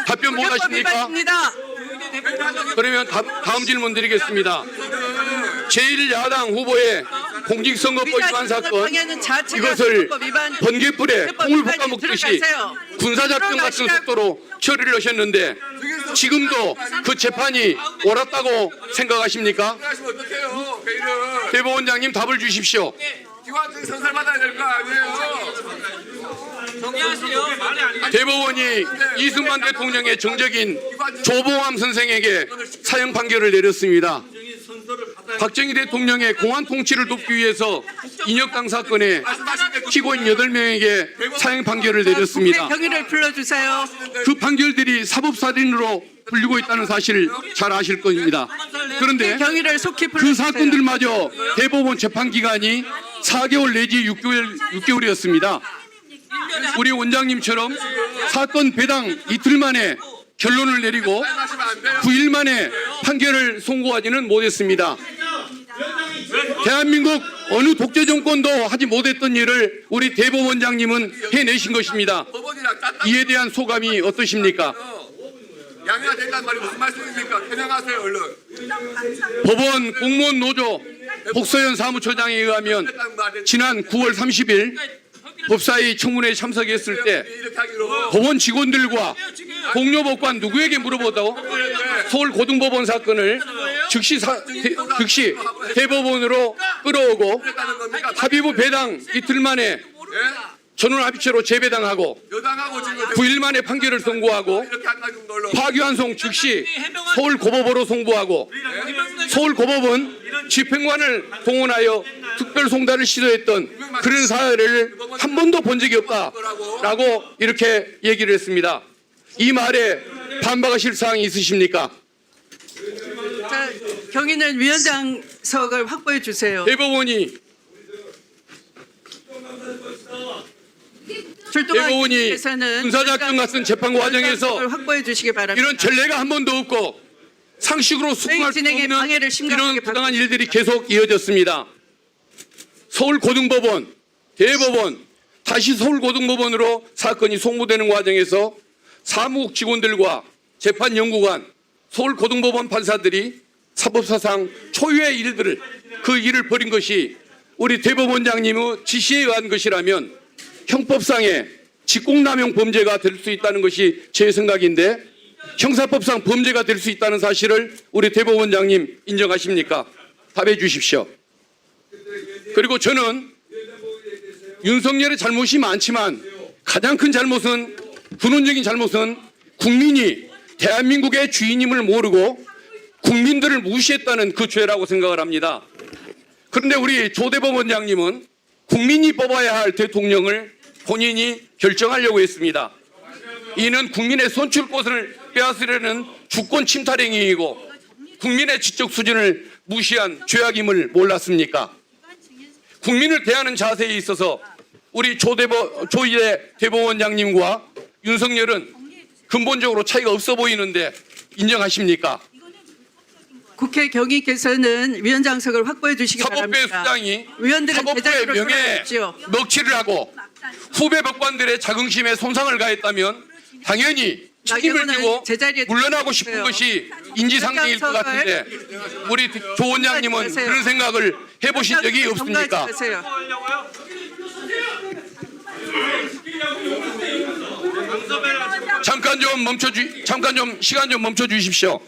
답변 못 국회법 하십니까? 위반입니다. 그러면 다음 질문 드리겠습니다. 제1야당 후보의 공직선거법 위반 사건 방해는 자체가 이것을 국회법 위반, 번개불에 국회법 콩을 위반이 볶아 먹듯이 들어가세요. 군사작전 같은 들어가시라고. 속도로 처리를 하셨는데 지금도 그 재판이 옳았다고 생각하십니까? 대법원장님 답을 주십시오. 기관적인 선설 받아야 될 거 아니에요. 대법원이 이승만 대통령의 정적인 조봉암 선생에게 사형 판결을 내렸습니다. 박정희 대통령의 공안 통치를 돕기 위해서 인혁당 사건에 피고인 8명에게 사형 판결을 내렸습니다. 국회 경위를 불러주세요. 그 판결들이 사법살인으로 불리고 있다는 사실을 잘 아실 겁니다. 그런데 경위를 속히 그 불러주세요. 사건들마저 대법원 재판 기간이 4개월 내지 6개월이었습니다. 우리 원장님처럼 사건 배당 이틀 만에 결론을 내리고 9일 만에 판결을 선고하지는 못했습니다. 대한민국 어느 독재 정권도 하지 못했던 일을 우리 대법원장님은 해내신 것입니다. 이에 대한 소감이 어떠십니까? 양해가 된다는 말이 무슨 말씀입니까? 해명하세요 얼른. 법원 공무원 노조 복서현 사무처장에 의하면 지난 9월 30일 법사위 청문회에 참석했을 때 법원 직원들과 동료법관 누구에게 물어보다고 서울고등법원 사건을 즉시 대법원으로 끌어오고 합의부 배당 이틀 만에 전원합의체로 재배당하고 여당하고 지금 9일 만에 판결을 선고하고 이렇게 한다는 걸로 파기환송 즉시 서울고법으로 송부하고 서울고법은 집행관을 동원하여 특별송달을 시도했던 그런 사례를 한 번도 본 적이 없다라고 이렇게 얘기를 했습니다. 이 말에 반박하실 사항이 있으십니까? 자, 경위는 위원장석을 확보해 주세요. 대법원이 출동한 대법원이 기관에서는 군사작전 같은 재판 과정에서 위원장석을 확보해 주시기 바랍니다. 이런 전례가 한 번도 없고 상식으로 수긍할 수 진행에 방해를 없는 심각하게 이런 부당한 일들이 계속 이어졌습니다. 서울고등법원, 대법원, 다시 서울고등법원으로 사건이 송부되는 과정에서 사무국 직원들과 재판연구관, 서울고등법원 판사들이 사법사상 초유의 일들을 그 일을 벌인 것이 우리 대법원장님의 지시에 의한 것이라면 형법상의 직공남용 범죄가 될 수 있다는 것이 제 생각인데 형사법상 범죄가 될 수 있다는 사실을 우리 대법원장님 인정하십니까? 답해 주십시오. 그리고 저는 윤석열의 잘못이 많지만 가장 큰 잘못은 근원적인 잘못은 국민이 대한민국의 주인임을 모르고 국민들을 무시했다는 그 죄라고 생각을 합니다. 그런데 우리 조 대법원장님은 국민이 뽑아야 할 대통령을 본인이 결정하려고 했습니다. 이는 국민의 선출권을 빼앗으려는 주권 침탈 행위이고 국민의 지적 수준을 무시한 죄악임을 몰랐습니까? 국민을 대하는 자세에 있어서 우리 조희대 대법원장님과 윤석열은 근본적으로 차이가 없어 보이는데 인정하십니까? 국회 경위께서는 위원장석을 확보해 주시기 사법부의 바랍니다. 수장이 위원들은 사법부의 제자리로 명예에 돌아가십시오. 먹칠을 하고 후배 법관들의 자긍심에 손상을 가했다면 당연히 책임을 지고 제자리에 물러나고 싶은 돌아가세요. 것이 인지상정일 것 같은데 우리 조 원장님은 통과하세요. 그런 생각을 해보신 적이 없습니까? 통과하세요. 잠깐 좀 시간 좀 멈춰 주십시오.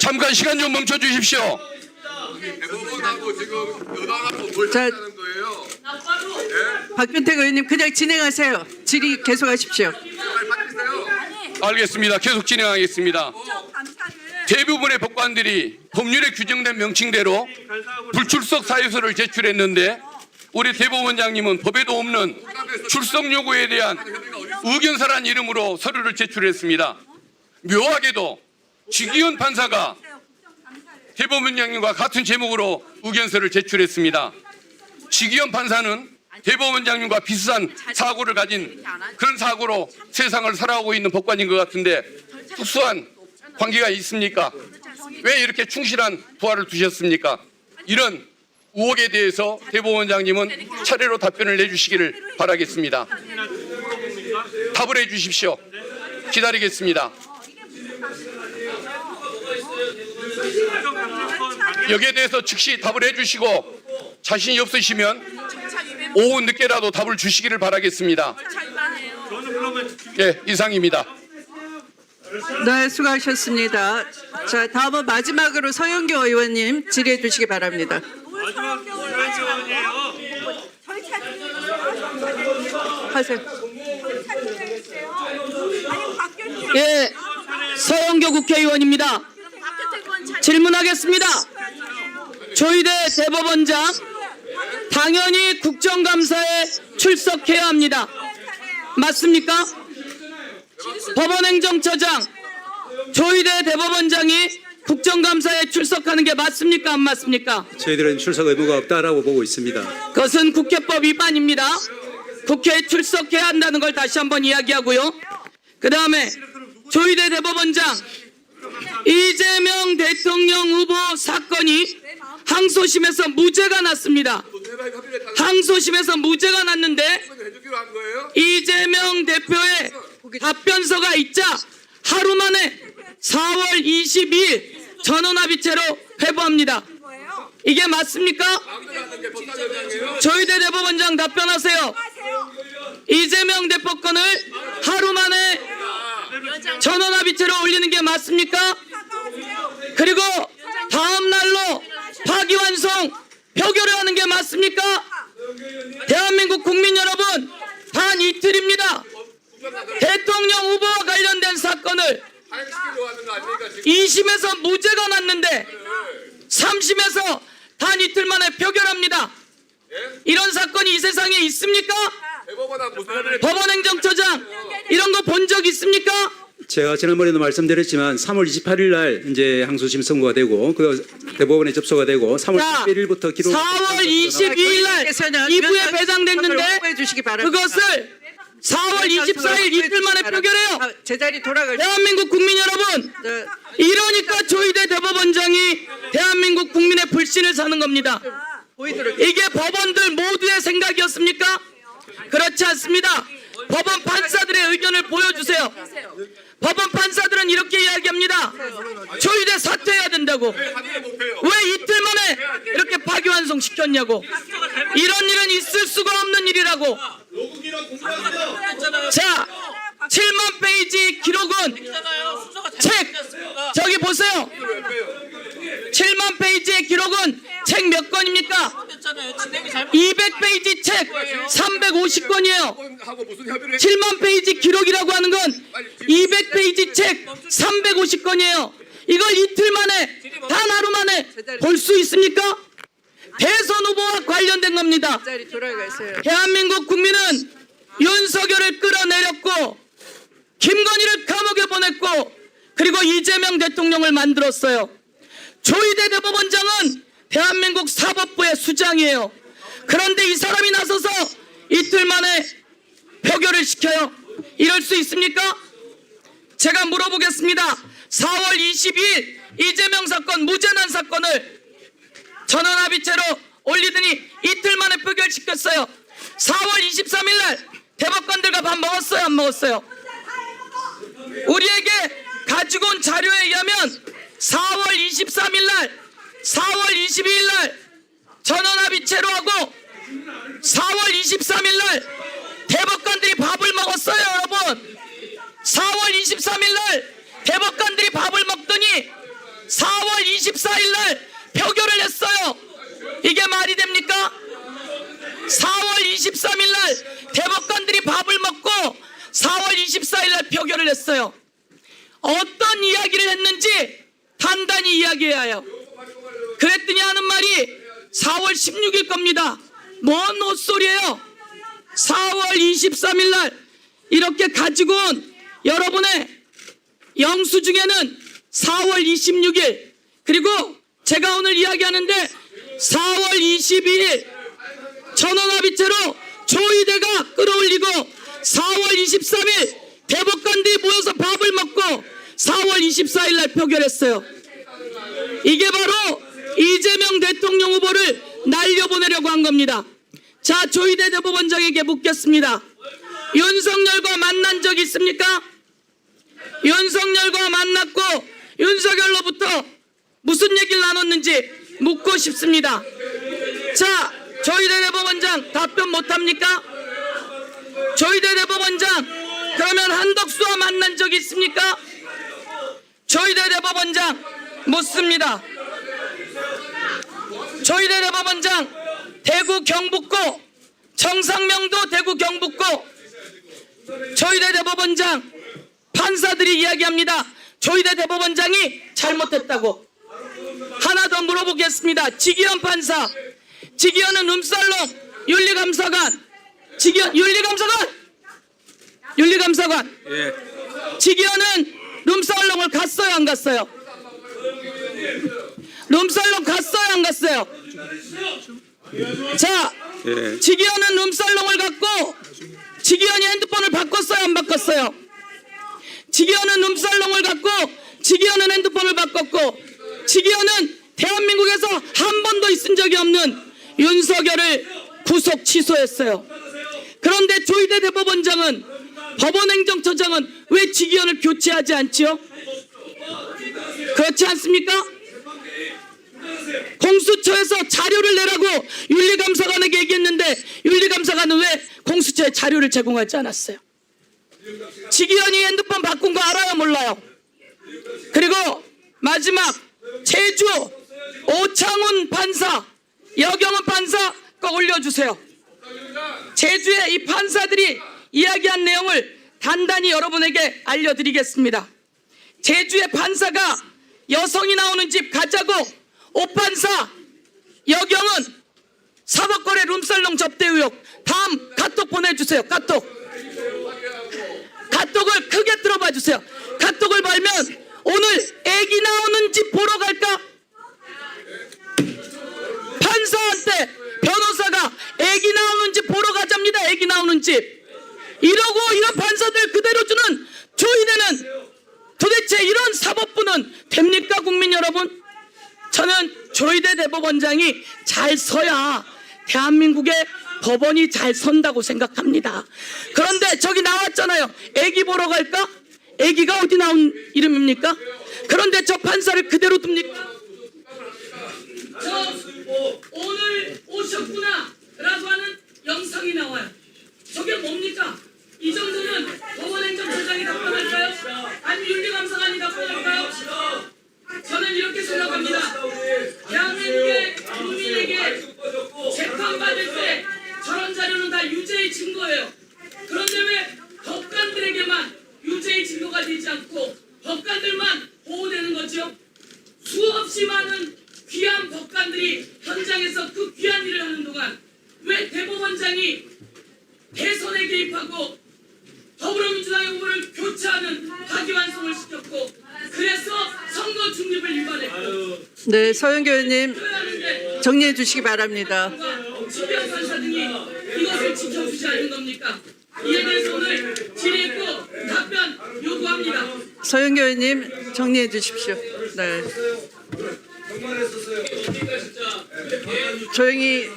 잠깐 시간 좀 멈춰 주십시오. 대법원하고 지금 여당하고 뭘 자, 하는 거예요? 박균택 의원님 그냥 진행하세요. 질의 계속하십시오. 빨리 바뀌세요. 알겠습니다. 계속 진행하겠습니다. 대부분의 법관들이 법률에 규정된 명칭대로 불출석 사유서를 제출했는데 우리 대법원장님은 법에도 없는 출석 요구에 대한 의견서란 이름으로 서류를 제출했습니다. 묘하게도 지기현 판사가 대법원장님과 같은 제목으로 의견서를 제출했습니다. 지기현 판사는 대법원장님과 비슷한 사고를 가진 그런 사고로 세상을 살아오고 있는 법관인 것 같은데 특수한 관계가 있습니까? 왜 이렇게 충실한 부하를 두셨습니까? 이런 의혹에 대해서 대법원장님은 차례로 답변을 내주시기를 바라겠습니다. 답을 해주십시오. 기다리겠습니다. 여기에 대해서 즉시 답을 해주시고 자신이 없으시면 오후 늦게라도 답을 주시기를 바라겠습니다. 예, 이상입니다. 네, 수고하셨습니다. 자, 다음은 마지막으로 서영교 의원님 질의해 주시기 바랍니다. 하세요. 예, 서영교 국회의원입니다. 질문하겠습니다. 조희대 대법원장 당연히 국정감사에 출석해야 합니다. 맞습니까? 법원행정처장 조희대 대법원장이 국정감사에 출석하는 게 맞습니까? 안 맞습니까? 저희들은 출석 의무가 없다라고 보고 있습니다. 그것은 국회법 위반입니다. 국회에 출석해야 한다는 걸 다시 한번 이야기하고요. 그 다음에 조희대 대법원장 이재명 대통령 후보 사건이 항소심에서 무죄가 났습니다. 항소심에서 무죄가 났는데 이재명 대표의 답변서가 있자 하루 만에 4월 22일 전원합의체로 회부합니다. 이게 맞습니까? 조희대 대법원장 답변하세요. 이재명 대표 건을 하루 만에 전원합의체로 올리는 게 맞습니까? 그리고 다음 날로 파기환송 표결을 하는 게 맞습니까? 대한민국 국민 여러분, 단 이틀입니다. 대통령 후보와 관련된 사건을 2심에서 무죄가 났는데 3심에서 단 이틀 만에 표결합니다. 이런 사건이 이 세상에 있습니까? 법원행정처장 이런 거 본 적 있습니까? 제가 지난번에도 말씀드렸지만 3월 28일 날 이제 항소심 선고가 되고 그 대법원에 접수가 되고 3월 11일부터 기록 4월 22일 날 2부에 배당됐는데 그것을 4월 24일 이틀 만에 표결해요. 제자리 돌아갈 대한민국 국민 여러분, 이러니까 조희대 대법원장이 대한민국 국민의 불신을 사는 겁니다. 이게 법원들 모두의 생각이었습니까? 그렇지 않습니다. 법원 판사들의 의견을 보여주세요. 법원 판사들은 이렇게 이야기합니다. 조희대 사퇴해야 된다고. 왜 이틀 만에 이렇게 파기환송 시켰냐고. 이런 일은 있을 수가 없는 일이라고. 자, 7만 페이지 기록은 책 저기 보세요. 7만 페이지의 기록은 책 몇 권입니까? 200페이지 책 350권이에요. 7만 페이지 기록이라고 하는 건 200페이지 책 350권이에요. 이걸 이틀 만에 단 하루 만에 볼 수 있습니까? 대선 후보와 관련된 겁니다. 자리 돌아가 있어요. 대한민국 국민은 윤석열을 끌어내렸고 김건희를 감옥에 보냈고 그리고 이재명 대통령을 만들었어요. 조희대 대법원장은 대한민국 사법부의 수장이에요. 그런데 이 사람이 나서서 이틀 만에 표결을 시켜요. 이럴 수 있습니까? 제가 물어보겠습니다. 4월 22일 이재명 사건 무죄난 사건을 전원합의체로 올리더니 이틀 만에 표결시켰어요. 4월 23일 날 대법관들과 밥 먹었어요? 안 먹었어요? 우리에게 가지고 온 자료에 의하면 4월 23일 날 4월 22일 날 전원합의체로 하고 4월 23일 날 대법관들이 밥을 먹었어요, 여러분. 4월 23일 날 대법관들이 밥을 먹더니 4월 24일 날 표결을 했어요. 이게 말이 됩니까? 4월 23일 날 대법관들이 밥을 먹고 4월 24일 날 표결을 했어요. 어떤 이야기를 했는지 단단히 이야기해야 해요. 그랬더니 하는 말이 4월 16일 겁니다. 뭔 헛소리예요? 4월 23일 날 이렇게 가지고 온 여러분의 영수증에는 4월 26일 그리고 제가 오늘 이야기하는데 4월 22일 전원합의체로 조희대가 끌어올리고 4월 23일 대법관들이 모여서 밥을 먹고 4월 24일 날 표결했어요. 이게 바로 이재명 대통령 후보를 날려보내려고 한 겁니다. 자, 조희대 대법원장에게 묻겠습니다. 윤석열과 만난 적 있습니까? 윤석열과 만났고 윤석열로부터 무슨 얘기를 나눴는지 묻고 싶습니다. 자, 조희대 대법원장 답변 못합니까? 조희대 대법원장 그러면 한덕수와 만난 적 있습니까? 조희대 대법원장 묻습니다. 조희대 대법원장 대구 경북고 정상명도 대구 경북고 조희대 대법원장 판사들이 이야기합니다. 조희대 대법원장이 잘못했다고. 하나 더 물어보겠습니다. 지기현 판사, 지기현은 룸살롱 윤리감사관, 지기현 윤리감사관, 지기현은 룸살롱을 갔어요, 안 갔어요? 룸살롱 갔어요, 안 갔어요? 자, 지기현은 룸살롱을 갔고 지기현이 핸드폰을 바꿨어요, 안 바꿨어요? 지기현은 룸살롱을 갔고 지기현은 핸드폰을 바꿨고 지기현은 대한민국에서 한 번도 있은 적이 없는 윤석열을 구속 취소했어요. 그런데 조희대 대법원장은 법원행정처장은 왜 지기현을 교체하지 않지요? 그렇지 않습니까? 공수처에서 자료를 내라고 윤리감사관에게 얘기했는데 윤리감사관은 왜 공수처에 자료를 제공하지 않았어요? 지기현이 핸드폰 바꾼 거 알아요, 몰라요? 그리고 마지막 제주 오창훈 판사, 여경은 판사 거 올려주세요. 제주의 이 판사들이 이야기한 내용을 단단히 여러분에게 알려드리겠습니다. 제주의 판사가 여성이 나오는 집 가자고 오판사 여경은 사법거래 룸살롱 접대 의혹. 다음 카톡 보내주세요. 카톡을 크게 들어봐 주세요. 카톡을 보면 오늘 애기 나오는 집 보러 갈까? 판사한테 변호사가 애기 나오는 집 보러 가자입니다. 애기 나오는 집. 이러고 이런 판사들 그대로 주는 조희대는 도대체 이런 사법부는 됩니까, 국민 여러분? 저는 조희대 대법원장이 잘 서야 대한민국의 법원이 잘 선다고 생각합니다. 그런데 저기 나왔잖아요. 애기 보러 갈까? 애기가 어디 나온 이름입니까? 그런데 저 판사를 그대로 둡니까? 저 오늘 오셨구나 라고 하는 영상이 나와요. 저게 뭡니까? 이 정도는 법원행정처장이 답변할까요? 아니면 윤리감사관이 답변할까요? 저는 이렇게 생각합니다. 대한민국의 국민에게 재판받을 때 저런 자료는 다 유죄의 증거예요. 그런데 왜 법관들에게만 유죄의 증거가 되지 않고 법관들만 보호되는 거죠? 수없이 많은 귀한 법관들이 현장에서 그 귀한 일을 하는 동안 왜 대법원장이 대선에 개입하고 더불어민주당의 후보를 교체하는 파기환송을 시켰고 그래서 선거 중립을 위반했고 네, 서영교 의원님 정리해 주시기 바랍니다. 지명 판사 등이 이것을 지켜주지 않는 겁니까? 이에 대해서 오늘 질의했고 답변 요구합니다. 서영교 의원님 정리해 주십시오. 네. 조용히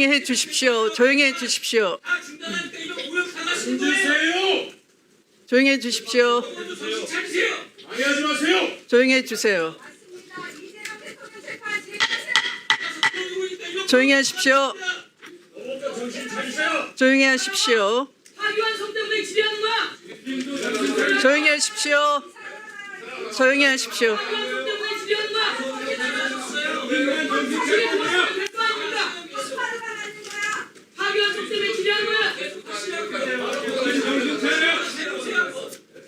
해 주십시오. 조용히 해 주십시오. 조용히 해 주십시오. 조용히 해 주세요. 조용히 하십시오. 조용히 하십시오. 파기환송 때문에 질의하는 거야. 조용히 하십시오. 조용히 하십시오. 파기환송 때문에 질의하는 거야. 파기환송 때문에 질의하는 거야.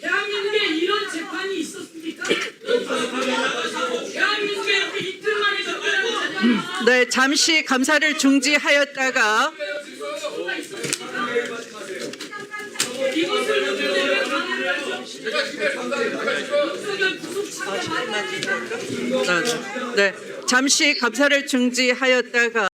대한민국에 이런 재판이 있었습니까? 대한민국에 이렇게 이틀 만에 접근하는 재판이 있었습니까? 네, 잠시 감사를 중지하였다가 이것을 문제로 왜 방해를 하죠? 네, 잠시 감사를 중지하였다가